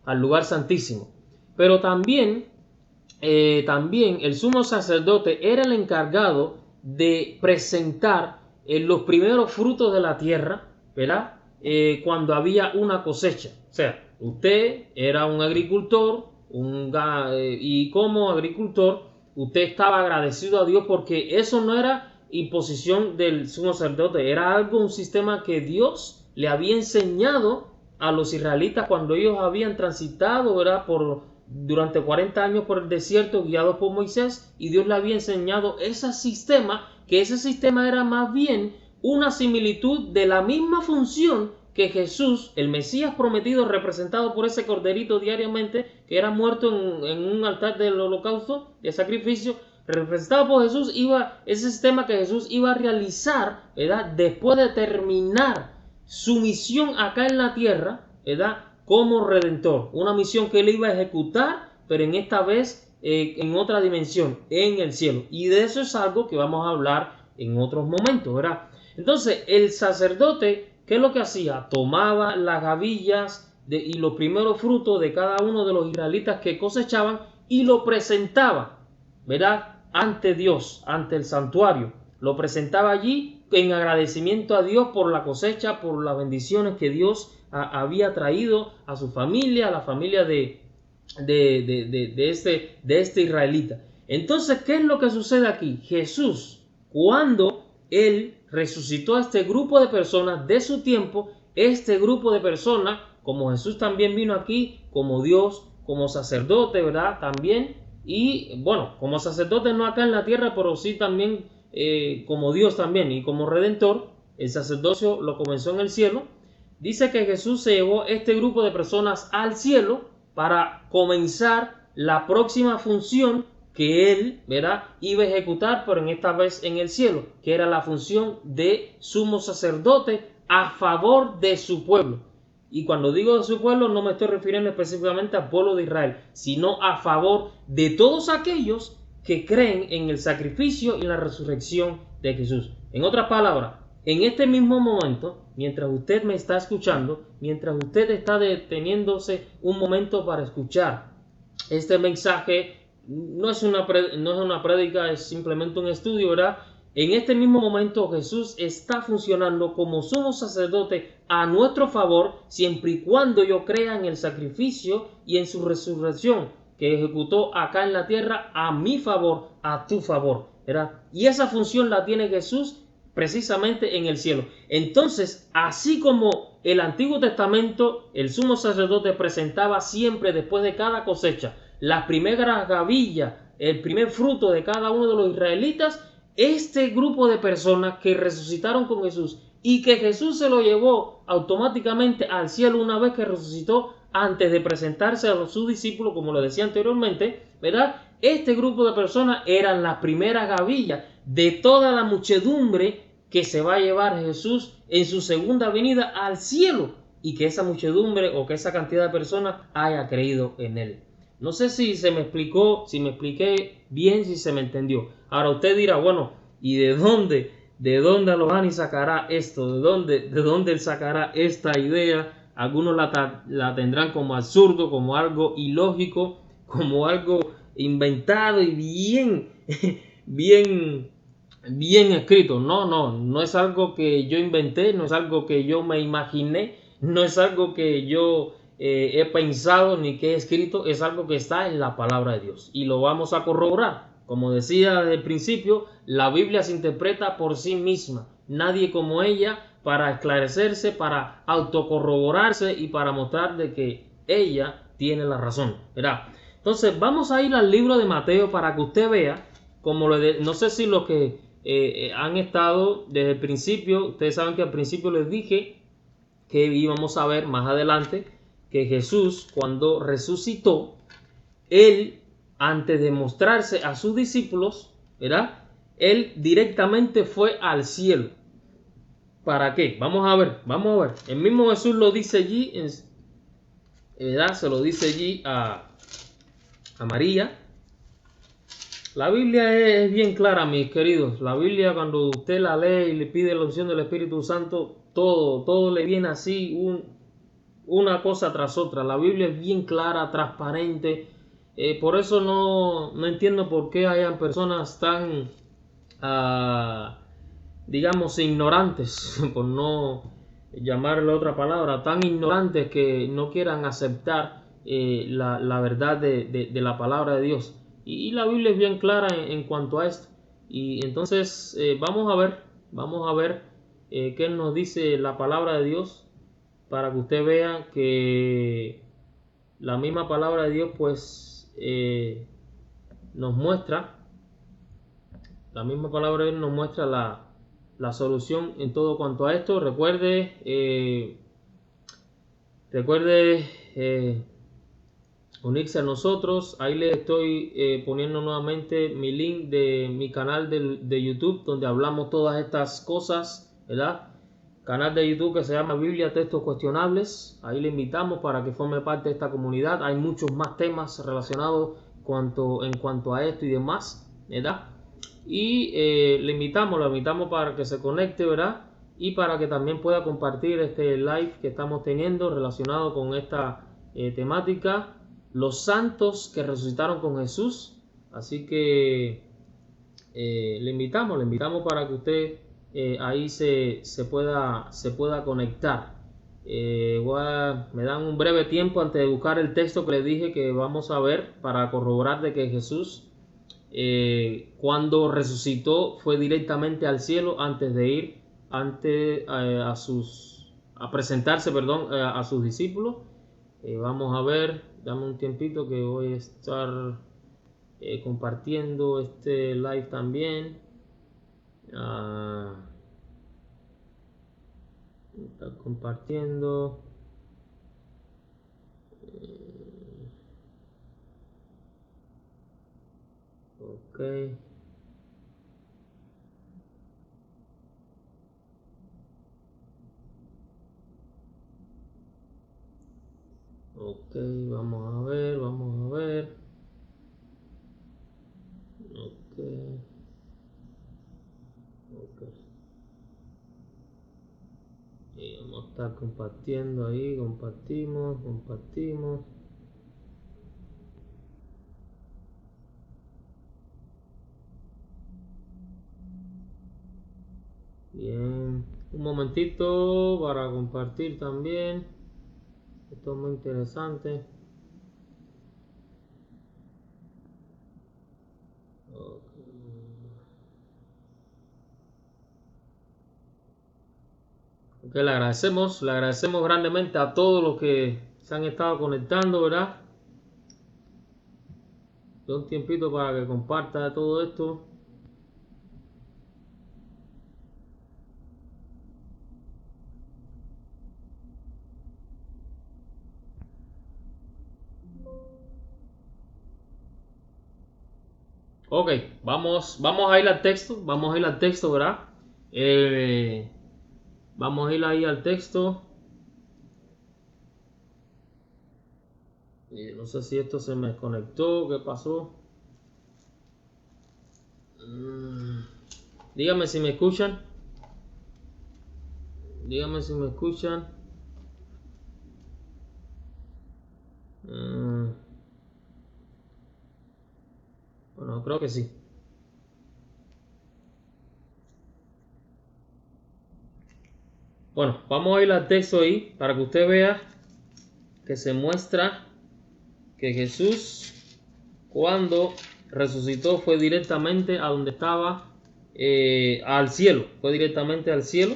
al lugar santísimo. Pero también el sumo sacerdote era el encargado de presentar los primeros frutos de la tierra, ¿verdad? Cuando había una cosecha. O sea, usted era un agricultor y como agricultor usted estaba agradecido a Dios porque eso no era imposición del sumo sacerdote, era un sistema que Dios le había enseñado a los israelitas cuando ellos habían transitado, ¿verdad? Durante 40 años por el desierto guiados por Moisés, y Dios le había enseñado ese sistema era más bien una similitud de la misma función que Jesús, el Mesías prometido, representado por ese corderito diariamente que era muerto en un altar del holocausto, de sacrificio, representado por Jesús, ese sistema que Jesús iba a realizar, ¿verdad? Después de terminar su misión acá en la tierra, ¿verdad? Como redentor, una misión que él iba a ejecutar, pero en esta vez en otra dimensión, en el cielo. Y de eso es algo que vamos a hablar en otros momentos, ¿verdad? Entonces, el sacerdote, ¿qué es lo que hacía? Tomaba las gavillas y los primeros frutos de cada uno de los israelitas que cosechaban y lo presentaba, ¿verdad? Ante Dios, ante el santuario. Lo presentaba allí en agradecimiento a Dios por la cosecha, por las bendiciones que Dios había traído a su familia, a la familia de este israelita. Entonces, ¿qué es lo que sucede aquí? Jesús, cuando Él resucitó a este grupo de personas de su tiempo, este grupo de personas, como Jesús también vino aquí, como Dios, como sacerdote, ¿verdad? También, y bueno, como sacerdote no acá en la tierra, pero sí también como Dios también, y como redentor, el sacerdocio lo comenzó en el cielo. Dice que Jesús se llevó este grupo de personas al cielo para comenzar la próxima función que él, ¿verdad?, iba a ejecutar, pero en esta vez en el cielo, que era la función de sumo sacerdote a favor de su pueblo. Y cuando digo de su pueblo, no me estoy refiriendo específicamente al pueblo de Israel, sino a favor de todos aquellos que creen en el sacrificio y la resurrección de Jesús. En otras palabras, en este mismo momento, mientras usted me está escuchando, mientras usted está deteniéndose un momento para escuchar este mensaje, no es una prédica, es simplemente un estudio, ¿verdad? En este mismo momento Jesús está funcionando como sumo sacerdote a nuestro favor, siempre y cuando yo crea en el sacrificio y en su resurrección que ejecutó acá en la tierra a mi favor, a tu favor, ¿verdad? Y esa función la tiene Jesús precisamente en el cielo. Entonces, así como el Antiguo Testamento, el sumo sacerdote presentaba siempre después de cada cosecha las primeras gavillas, el primer fruto de cada uno de los israelitas, este grupo de personas que resucitaron con Jesús y que Jesús se lo llevó automáticamente al cielo una vez que resucitó antes de presentarse a sus discípulos, como lo decía anteriormente, ¿verdad? Este grupo de personas eran las primeras gavillas de toda la muchedumbre que se va a llevar Jesús en su segunda venida al cielo, y que esa muchedumbre o que esa cantidad de personas haya creído en él. No sé si se me explicó, si me expliqué bien, si se me entendió. Ahora usted dirá, bueno, ¿y de dónde? ¿De dónde Alohani sacará esto? ¿De dónde él sacará esta idea? Algunos la tendrán como absurdo, como algo ilógico, como algo inventado y bien, bien escrito. No es algo que yo inventé, no es algo que yo me imaginé, no es algo que yo he pensado ni que he escrito, es algo que está en la palabra de Dios y lo vamos a corroborar. Como decía desde el principio, la Biblia se interpreta por sí misma, nadie como ella, para esclarecerse, para autocorroborarse y para mostrar de que ella tiene la razón, ¿verdad? Entonces vamos a ir al libro de Mateo para que usted vea, como no sé si los que han estado desde el principio, ustedes saben que al principio les dije que íbamos a ver más adelante que Jesús, cuando resucitó, él, antes de mostrarse a sus discípulos, ¿verdad? Él directamente fue al cielo. ¿Para qué? Vamos a ver. El mismo Jesús lo dice allí, ¿verdad? Se lo dice allí a María. La Biblia es bien clara, mis queridos. La Biblia, cuando usted la lee y le pide la unción del Espíritu Santo, todo le viene así, una cosa tras otra. La Biblia es bien clara, transparente. Por eso no entiendo por qué hayan personas tan, digamos, ignorantes, por no llamarle otra palabra, tan ignorantes que no quieran aceptar la verdad de la palabra de Dios. Y la Biblia es bien clara en cuanto a esto. Y entonces vamos a ver qué nos dice la palabra de Dios, para que usted vea que la misma palabra de Dios pues nos muestra, la misma palabra de Dios nos muestra la solución en todo cuanto a esto. Recuerde unirse a nosotros. Ahí le estoy poniendo nuevamente mi link de mi canal de YouTube, donde hablamos todas estas cosas, ¿verdad? Canal de YouTube que se llama Biblia Textos Cuestionables. Ahí le invitamos para que forme parte de esta comunidad. Hay muchos más temas relacionados en cuanto a esto y demás, ¿verdad? Y lo invitamos para que se conecte, ¿verdad? Y para que también pueda compartir este live que estamos teniendo relacionado con esta temática, los santos que resucitaron con Jesús. Así que le invitamos para que usted ahí se pueda conectar. Me dan un breve tiempo antes de buscar el texto que les dije que vamos a ver para corroborar de que Jesús cuando resucitó fue directamente al cielo antes de ir a presentarse, perdón, a sus discípulos. Vamos a ver, dame un tiempito que voy a estar compartiendo este live también. Está compartiendo. Ok. Ok, vamos a ver. Ok. Y vamos a estar compartiendo ahí, compartimos. Bien, un momentito para compartir también. Esto es muy interesante. Ok, le agradecemos grandemente a todos los que se han estado conectando, ¿verdad? Da un tiempito para que comparta todo esto. Ok, vamos a ir al texto, ¿verdad? Vamos a ir ahí al texto. No sé si esto se me desconectó, ¿qué pasó? Dígame si me escuchan. Dígame si me escuchan. Bueno, creo que sí. Bueno, vamos a ir al texto ahí para que usted vea que se muestra que Jesús, cuando resucitó, fue directamente a donde estaba, al cielo. Fue directamente al cielo,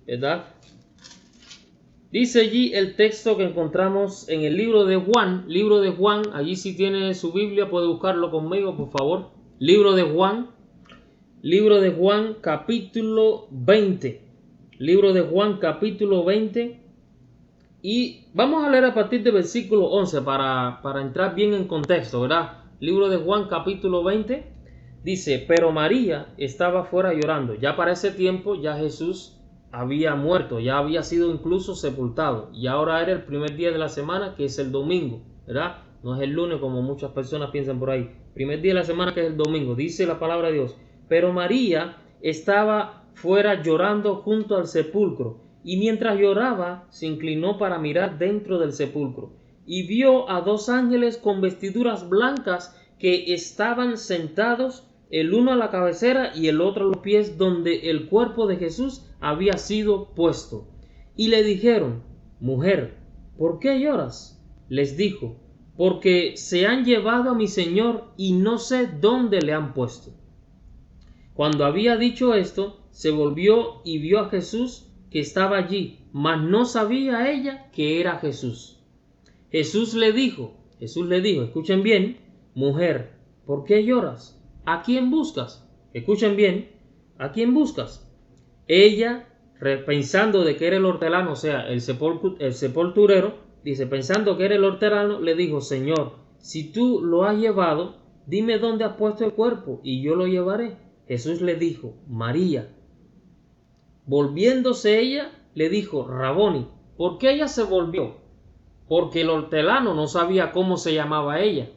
¿verdad? Dice allí el texto que encontramos en el libro de Juan. Libro de Juan, allí si tiene su Biblia puede buscarlo conmigo, por favor. Libro de Juan capítulo 20. Libro de Juan capítulo 20. Y vamos a leer a partir del versículo 11 para entrar bien en contexto, ¿verdad? Libro de Juan capítulo 20 dice, pero María estaba fuera llorando. Ya para ese tiempo ya Jesús había muerto, ya había sido incluso sepultado. Y ahora era el primer día de la semana, que es el domingo, ¿verdad? No es el lunes como muchas personas piensan por ahí. Primer día de la semana, que es el domingo. Dice la palabra de Dios. Pero María estaba fuera llorando junto al sepulcro. Y mientras lloraba, se inclinó para mirar dentro del sepulcro, y vio a dos ángeles con vestiduras blancas que estaban sentados, el uno a la cabecera y el otro a los pies donde el cuerpo de Jesús había sido puesto. Y le dijeron, mujer, ¿por qué lloras? Les dijo, porque se han llevado a mi Señor y no sé dónde le han puesto. Cuando había dicho esto, se volvió y vio a Jesús que estaba allí, mas no sabía ella que era Jesús. Jesús le dijo, escuchen bien, mujer, ¿por qué lloras? ¿A quién buscas? Escuchen bien, ¿a quién buscas? Ella, pensando de que era el hortelano, o sea, el sepulturero, dice, pensando que era el hortelano, le dijo, Señor, si tú lo has llevado, dime dónde has puesto el cuerpo y yo lo llevaré. Jesús le dijo, María. Volviéndose ella, le dijo, Raboni. ¿Por qué ella se volvió? Porque el hortelano no sabía cómo se llamaba ella.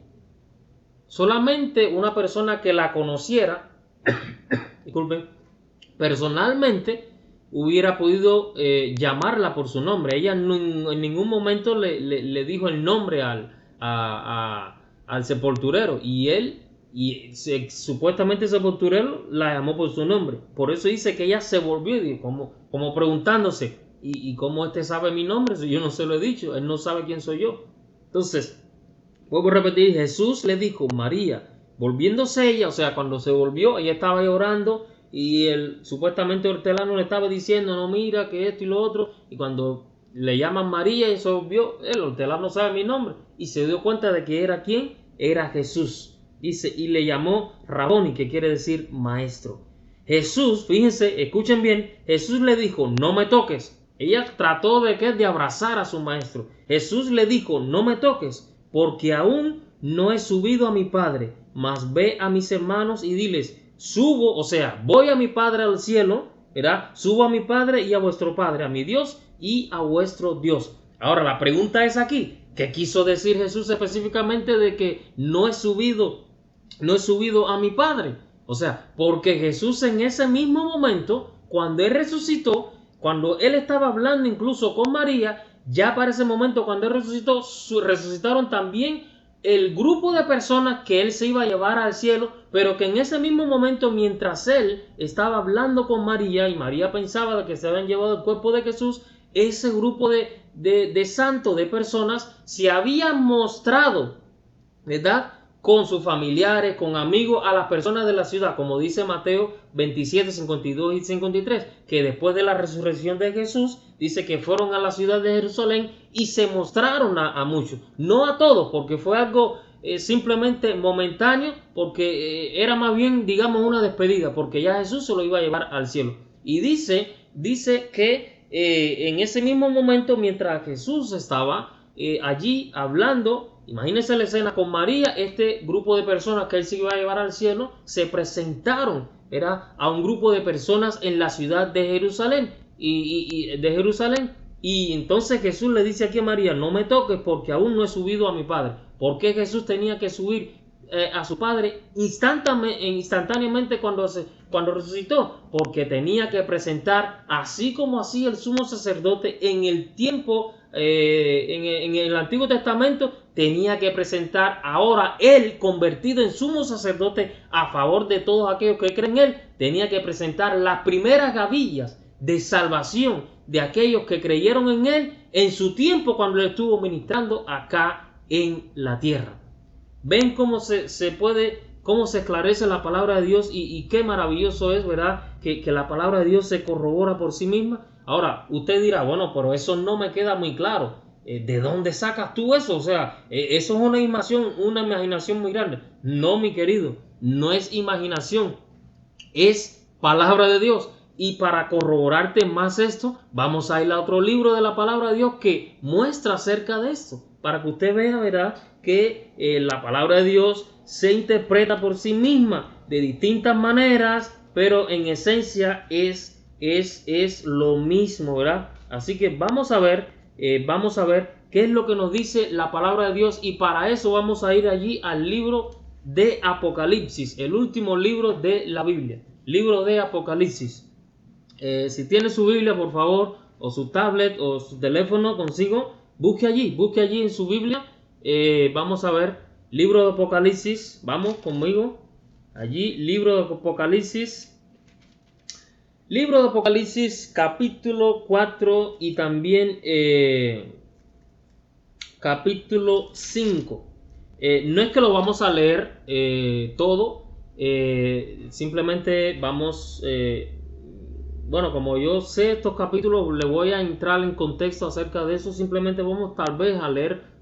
Solamente una persona que la conociera, disculpen, personalmente hubiera podido llamarla por su nombre. Ella en ningún momento le dijo el nombre al sepulturero, y él, supuestamente el sepulturero la llamó por su nombre. Por eso dice que ella se volvió, como preguntándose, ¿y cómo este sabe mi nombre si yo no se lo he dicho? Él no sabe quién soy yo. Entonces, vuelvo a repetir, Jesús le dijo, María. Volviéndose ella, o sea, cuando se volvió, ella estaba llorando, y el supuestamente hortelano le estaba diciendo, no, mira, que esto y lo otro. Y cuando le llaman María y se volvió, el hortelano sabe mi nombre, y se dio cuenta de que era quién, era Jesús. Dice, y le llamó Raboni, que quiere decir maestro. Jesús, fíjense, escuchen bien, Jesús le dijo, no me toques. Ella trató de abrazar a su maestro. Jesús le dijo, no me toques, porque aún no he subido a mi Padre, mas ve a mis hermanos y diles, subo, o sea, voy a mi Padre al cielo, ¿verdad? Subo a mi Padre y a vuestro Padre, a mi Dios y a vuestro Dios. Ahora la pregunta es aquí, ¿qué quiso decir Jesús específicamente de que no he subido a mi Padre? O sea, porque Jesús en ese mismo momento, cuando él resucitó, cuando él estaba hablando incluso con María, ya para ese momento, cuando él resucitó, resucitaron también el grupo de personas que él se iba a llevar al cielo, pero que en ese mismo momento, mientras él estaba hablando con María, y María pensaba de que se habían llevado el cuerpo de Jesús, ese grupo de santos, de personas, se habían mostrado, ¿verdad?, con sus familiares, con amigos, a las personas de la ciudad, como dice Mateo 27, 52 y 53, que después de la resurrección de Jesús, dice que fueron a la ciudad de Jerusalén y se mostraron a muchos, no a todos, porque fue algo simplemente momentáneo, porque era más bien, digamos, una despedida, porque ya Jesús se lo iba a llevar al cielo. Y dice que en ese mismo momento, mientras Jesús estaba allí hablando Imagínense la escena con María, este grupo de personas que él se iba a llevar al cielo, se presentaron, era a un grupo de personas en la ciudad de Jerusalén. Y entonces Jesús le dice aquí a María, no me toques porque aún no he subido a mi Padre. ¿Por qué Jesús tenía que subir a su Padre instantáneamente cuando resucitó? Porque tenía que presentar, así como hacía el sumo sacerdote en el tiempo, en el Antiguo Testamento, tenía que presentar ahora él, convertido en sumo sacerdote a favor de todos aquellos que creen en él, tenía que presentar las primeras gavillas de salvación de aquellos que creyeron en él en su tiempo cuando él estuvo ministrando acá en la tierra. Ven cómo cómo se esclarece la palabra de Dios y qué maravilloso es, ¿verdad? Que la palabra de Dios se corrobora por sí misma. Ahora, usted dirá, bueno, pero eso no me queda muy claro. ¿De dónde sacas tú eso? O sea, eso es una imaginación muy grande. No, mi querido, no es imaginación, es palabra de Dios. Y para corroborarte más esto, vamos a ir a otro libro de la palabra de Dios que muestra acerca de esto, para que usted vea, ¿verdad?, que la palabra de Dios se interpreta por sí misma de distintas maneras, pero en esencia es lo mismo, ¿verdad? Así que vamos a ver qué es lo que nos dice la palabra de Dios, y para eso vamos a ir allí al libro de Apocalipsis, el último libro de la Biblia, libro de Apocalipsis. Si tiene su Biblia, por favor, o su tablet o su teléfono consigo, busque allí en su Biblia. Vamos a ver, libro de Apocalipsis, vamos conmigo, allí, libro de Apocalipsis, capítulo 4 y también capítulo 5. No es que lo vamos a leer todo, simplemente vamos... bueno, como yo sé estos capítulos, le voy a entrar en contexto acerca de eso. Simplemente vamos tal vez a leer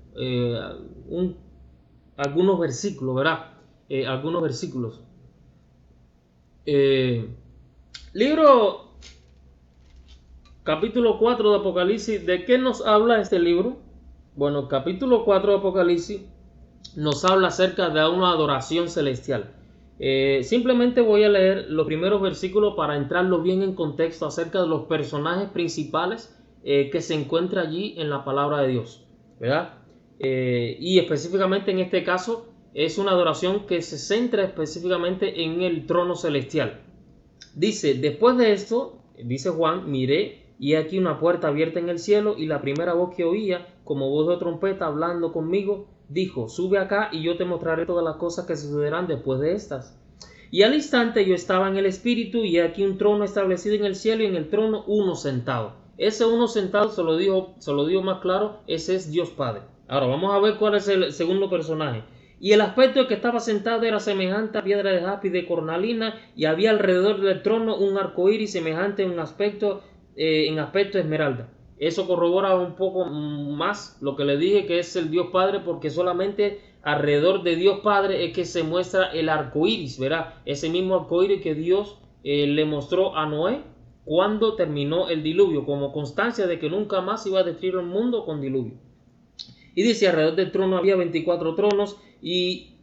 algunos versículos, ¿verdad? Algunos versículos. Libro capítulo 4 de Apocalipsis. ¿De qué nos habla este libro? Bueno, capítulo 4 de Apocalipsis nos habla acerca de una adoración celestial. Simplemente voy a leer los primeros versículos para entrarlo bien en contexto acerca de los personajes principales que se encuentran allí en la palabra de Dios, ¿verdad? Y específicamente en este caso es una adoración que se centra específicamente en el trono celestial. Dice, después de esto, dice Juan, miré y aquí una puerta abierta en el cielo, y la primera voz que oía, como voz de trompeta hablando conmigo, dijo, sube acá y yo te mostraré todas las cosas que sucederán después de estas. Y al instante yo estaba en el espíritu, y aquí un trono establecido en el cielo, y en el trono uno sentado. Ese uno sentado, se lo digo más claro, ese es Dios Padre. Ahora vamos a ver cuál es el segundo personaje. Y el aspecto del que estaba sentado era semejante a piedra de jaspe y de cornalina, y había alrededor del trono un arco iris semejante en aspecto esmeralda. Eso corrobora un poco más lo que le dije, que es el Dios Padre, porque solamente alrededor de Dios Padre es que se muestra el arco iris, ¿verdad? Ese mismo arco iris que Dios le mostró a Noé cuando terminó el diluvio, como constancia de que nunca más iba a destruir el mundo con diluvio. Y dice, alrededor del trono había 24 tronos, y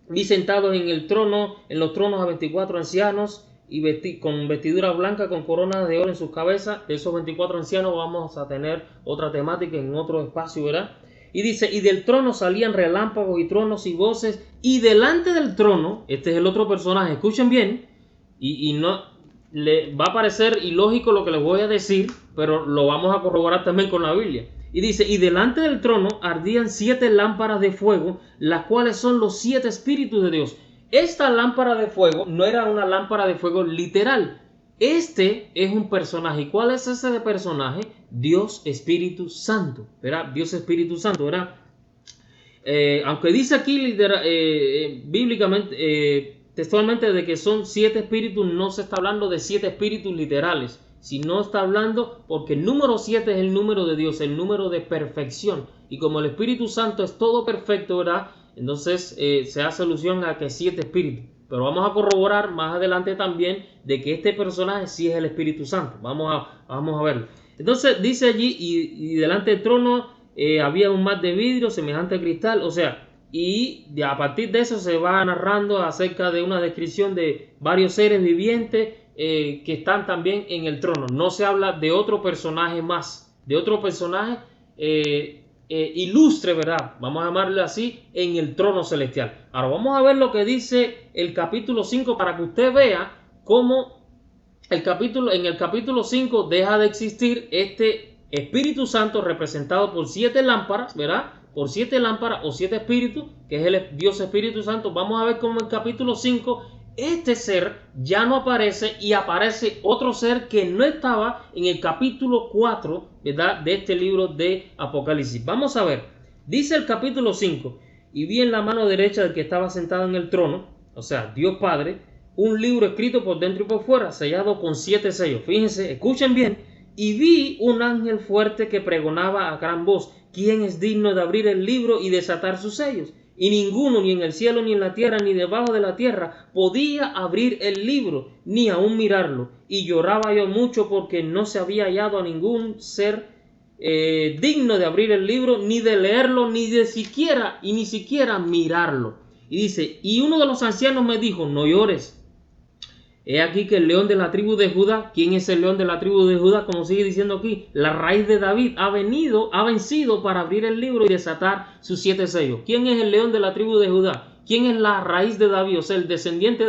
vi sentados en los tronos a 24 ancianos, y con vestidura blanca, con coronas de oro en sus cabezas. De esos 24 ancianos vamos a tener otra temática en otro espacio, ¿verdad? Y dice, y del trono salían relámpagos y truenos y voces, y delante del trono, este es el otro personaje, escuchen bien, y no le va a parecer ilógico lo que les voy a decir, pero lo vamos a corroborar también con la Biblia. Y dice, y delante del trono ardían 7 lámparas de fuego, las cuales son los 7 espíritus de Dios. Esta lámpara de fuego no era una lámpara de fuego literal. Este es un personaje. ¿Y cuál es ese personaje? Dios Espíritu Santo, ¿verdad? Dios Espíritu Santo, ¿verdad? Aunque dice aquí bíblicamente, textualmente, de que son 7 espíritus, no se está hablando de 7 espíritus literales, sino está hablando porque el número 7 es el número de Dios, el número de perfección. Y como el Espíritu Santo es todo perfecto, ¿verdad? Entonces se hace alusión a que 7 espíritus. Pero vamos a corroborar más adelante también de que este personaje sí es el Espíritu Santo. Vamos a verlo. Entonces dice allí, y delante del trono había un mar de vidrio semejante a cristal, o sea, y a partir de eso se va narrando acerca de una descripción de varios seres vivientes que están también en el trono. No se habla de otro personaje más, de otro personaje ilustre, ¿verdad? Vamos a llamarlo así, en el trono celestial. Ahora vamos a ver lo que dice el capítulo 5 para que usted vea cómo en el capítulo 5 deja de existir este Espíritu Santo representado por 7 lámparas, ¿verdad? Por 7 lámparas o 7 espíritus, que es el Dios Espíritu Santo. Vamos a ver cómo en el capítulo 5 este ser ya no aparece y aparece otro ser que no estaba en el capítulo 4, ¿verdad?, de este libro de Apocalipsis. Vamos a ver, dice el capítulo 5, y vi en la mano derecha del que estaba sentado en el trono, o sea, Dios Padre, un libro escrito por dentro y por fuera, sellado con 7 sellos. Fíjense, escuchen bien. Y vi un ángel fuerte que pregonaba a gran voz: ¿quién es digno de abrir el libro y desatar sus sellos? Y ninguno, ni en el cielo, ni en la tierra, ni debajo de la tierra, podía abrir el libro, ni aún mirarlo. Y lloraba yo mucho porque no se había hallado a ningún ser digno de abrir el libro, ni de leerlo, ni siquiera mirarlo. Y dice, y uno de los ancianos me dijo: no llores. He aquí que el león de la tribu de Judá. ¿Quién es el león de la tribu de Judá? Como sigue diciendo aquí, la raíz de David ha vencido para abrir el libro y desatar sus 7 sellos. ¿Quién es el león de la tribu de Judá? ¿Quién es la raíz de David? O sea, el descendiente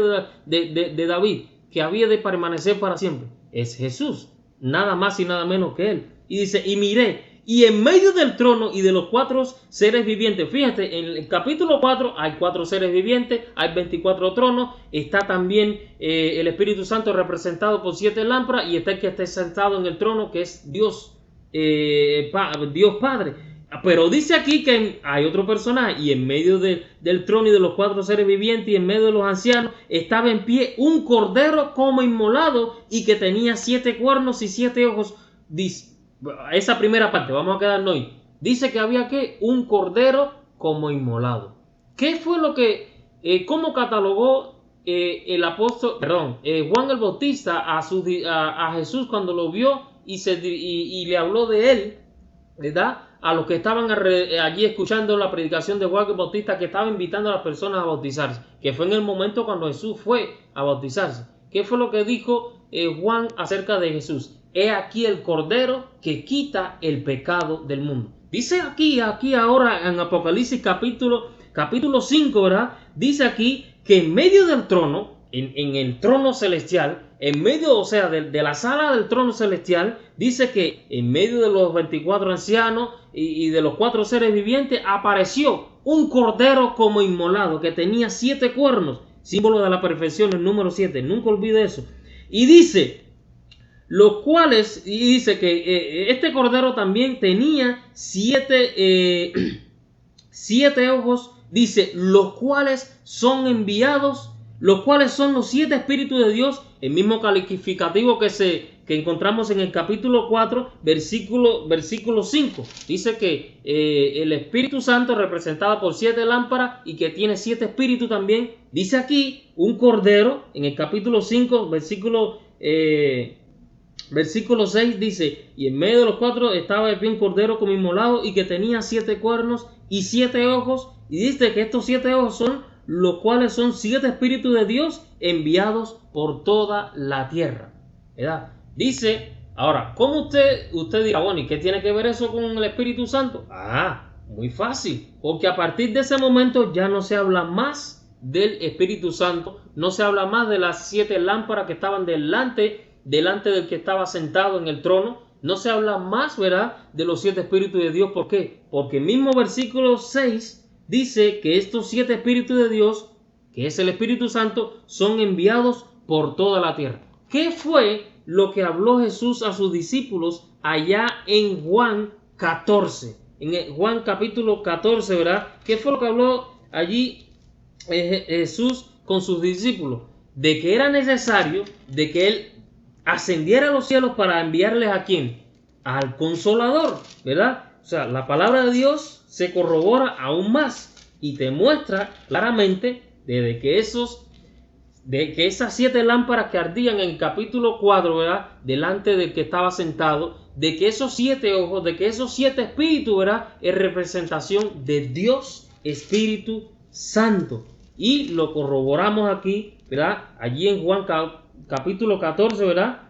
de David, que había de permanecer para siempre. Es Jesús, nada más y nada menos que él. Y dice, y miré, y en medio del trono y de los 4 seres vivientes, fíjate, en el capítulo 4 hay 4 seres vivientes, hay 24 tronos, está también el Espíritu Santo representado por 7 lámparas, y está el que está sentado en el trono, que es Dios, Dios Padre. Pero dice aquí que hay otro personaje, y en medio del trono y de los 4 seres vivientes, y en medio de los ancianos, estaba en pie un cordero como inmolado, y que tenía 7 cuernos y 7 ojos. Dice, esa primera parte, vamos a quedarnos hoy. Dice que había que un cordero como inmolado. ¿Qué fue lo que, cómo catalogó Juan el Bautista a Jesús cuando lo vio y le habló de él, ¿verdad? A los que estaban allí escuchando la predicación de Juan el Bautista, que estaba invitando a las personas a bautizarse, que fue en el momento cuando Jesús fue a bautizarse. ¿Qué fue lo que dijo Juan acerca de Jesús? He aquí el cordero que quita el pecado del mundo. Dice aquí ahora en Apocalipsis capítulo 5, ¿verdad? Dice aquí que en medio del trono, en el trono celestial, en medio, o sea, de la sala del trono celestial, dice que en medio de los 24 ancianos y de los 4 seres vivientes apareció un cordero como inmolado que tenía 7 cuernos, símbolo de la perfección, el número 7, nunca olvide eso. Y dice, los cuales, y dice que este cordero también tenía 7 ojos, dice, los cuales son enviados, los cuales son los 7 espíritus de Dios, el mismo calificativo que encontramos en el capítulo 4, versículo 5. Dice que el Espíritu Santo representado por 7 lámparas y que tiene 7 espíritus también. Dice aquí un cordero, en el capítulo 5, versículo 6 dice, y en medio de los 4 estaba el bien cordero como inmolado y que tenía 7 cuernos y 7 ojos. Y dice que estos 7 ojos son los cuales son 7 espíritus de Dios enviados por toda la tierra, ¿verdad? Dice, ahora, ¿cómo usted dirá, bueno, ¿y qué tiene que ver eso con el Espíritu Santo? Muy fácil, porque a partir de ese momento ya no se habla más del Espíritu Santo, no se habla más de las 7 lámparas que estaban delante del que estaba sentado en el trono, no se habla más, ¿verdad?, de los 7 espíritus de Dios. ¿Por qué? Porque el mismo versículo 6 dice que estos 7 espíritus de Dios, que es el Espíritu Santo, son enviados por toda la tierra. ¿Qué fue lo que habló Jesús a sus discípulos allá en Juan 14? En Juan capítulo 14, ¿verdad? ¿Qué fue lo que habló allí Jesús con sus discípulos? De que era necesario de que Él ascendiera a los cielos para enviarles ¿a quién? Al Consolador, ¿verdad? O sea, la palabra de Dios se corrobora aún más y te muestra claramente desde que esos de que esas 7 lámparas que ardían en el capítulo 4, ¿verdad? Delante del que estaba sentado, de que esos 7 ojos, de que esos 7 espíritus, ¿verdad? Es representación de Dios Espíritu Santo. Y lo corroboramos aquí, ¿verdad? Allí en Juan capítulo 14, ¿verdad?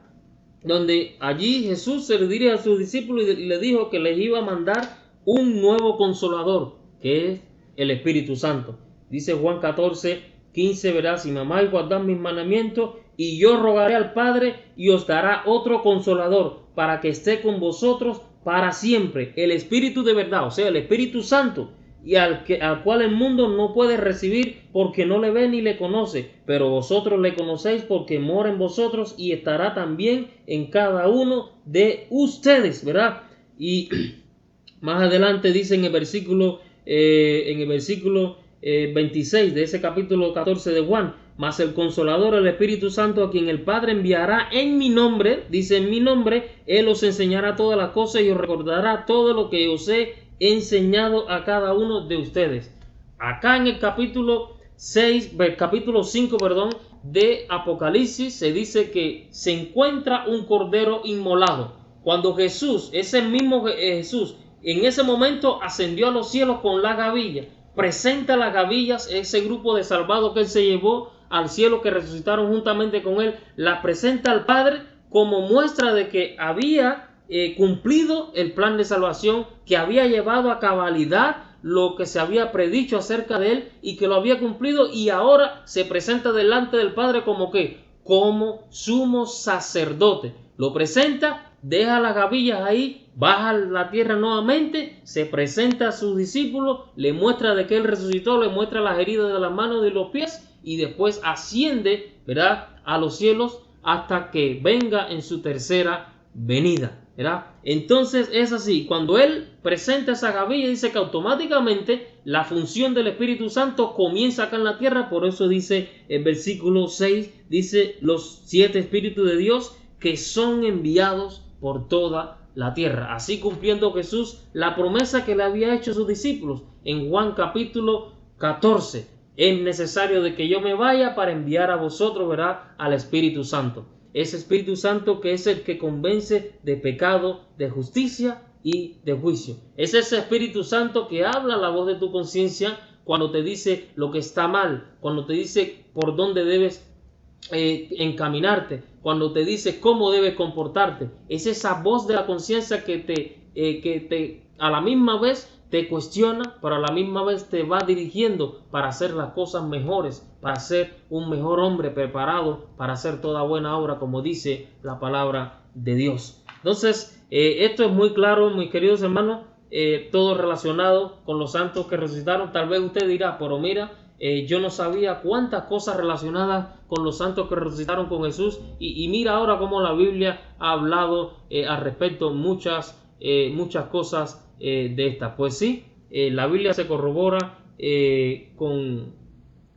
Donde allí Jesús se le dirige a sus discípulos y le dijo que les iba a mandar un nuevo consolador, que es el Espíritu Santo. Dice Juan 14:15, ¿verdad? Si me amáis, guardad mis mandamientos, y yo rogaré al Padre y os dará otro consolador para que esté con vosotros para siempre, el Espíritu de verdad, o sea, el Espíritu Santo, y al cual el mundo no puede recibir porque no le ve ni le conoce, pero vosotros le conocéis porque mora en vosotros y estará también en cada uno de ustedes, ¿verdad? Y más adelante dice en el versículo 26 de ese capítulo 14 de Juan: mas el Consolador, el Espíritu Santo, a quien el Padre enviará en mi nombre, dice en mi nombre, Él os enseñará todas las cosas y os recordará todo lo que os he enseñado a cada uno de ustedes. Acá en el capítulo 5, de Apocalipsis, se dice que se encuentra un cordero inmolado. Cuando Jesús, ese mismo Jesús, en ese momento ascendió a los cielos con la gavilla, presenta las gavillas, ese grupo de salvados que Él se llevó al cielo, que resucitaron juntamente con Él, la presenta al Padre como muestra de que había cumplido el plan de salvación, que había llevado a cabalidad lo que se había predicho acerca de Él y que lo había cumplido, y ahora se presenta delante del Padre como que, como sumo sacerdote. Lo presenta, deja las gavillas ahí, baja a la tierra nuevamente, se presenta a sus discípulos, le muestra de que Él resucitó, le muestra las heridas de las manos y los pies, y después asciende, ¿verdad?, a los cielos hasta que venga en su tercera venida, ¿verdad? Entonces es así, cuando Él presenta esa gavilla, dice que automáticamente la función del Espíritu Santo comienza acá en la tierra. Por eso dice el versículo 6, dice los 7 Espíritus de Dios que son enviados por toda la tierra, así cumpliendo Jesús la promesa que le había hecho a sus discípulos en Juan capítulo 14. Es necesario de que yo me vaya para enviar a vosotros, ¿verdad?, al Espíritu Santo. Ese Espíritu Santo que es el que convence de pecado, de justicia y de juicio. Es ese Espíritu Santo que habla la voz de tu conciencia cuando te dice lo que está mal, cuando te dice por dónde debes encaminarte, cuando te dice cómo debes comportarte. Es esa voz de la conciencia que te a la misma vez te cuestiona, pero a la misma vez te va dirigiendo para hacer las cosas mejores, para ser un mejor hombre preparado para hacer toda buena obra, como dice la palabra de Dios. Entonces, esto es muy claro, mis queridos hermanos, todo relacionado con los santos que resucitaron. Tal vez usted dirá, pero mira, yo no sabía cuántas cosas relacionadas con los santos que resucitaron con Jesús, y mira ahora cómo la Biblia ha hablado al respecto muchas cosas de estas. Pues sí, la Biblia se corrobora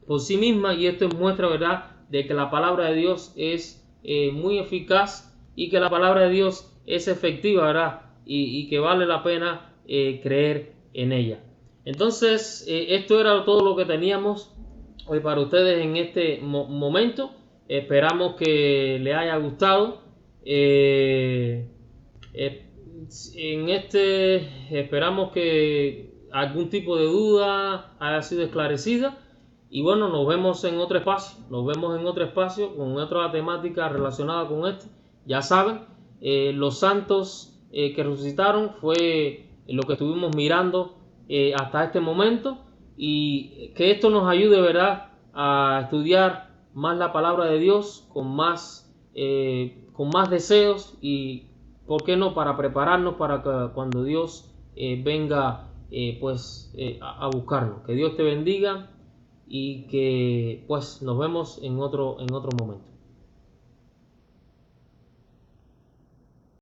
por sí misma, y esto es muestra, ¿verdad?, de que la palabra de Dios es muy eficaz y que la palabra de Dios es efectiva, ¿verdad?, y que vale la pena creer en ella. Entonces, esto era todo lo que teníamos hoy para ustedes en este momento. Esperamos que les haya gustado. Esperamos que algún tipo de duda haya sido esclarecida. Y bueno, nos vemos en otro espacio. Con otra temática relacionada con esto. Ya saben, los santos que resucitaron fue lo que estuvimos mirando hasta este momento, y que esto nos ayude, ¿verdad?, a estudiar más la palabra de Dios con más deseos, y por qué no, para prepararnos para que cuando Dios venga a buscarnos. Que Dios te bendiga y que pues nos vemos en otro momento.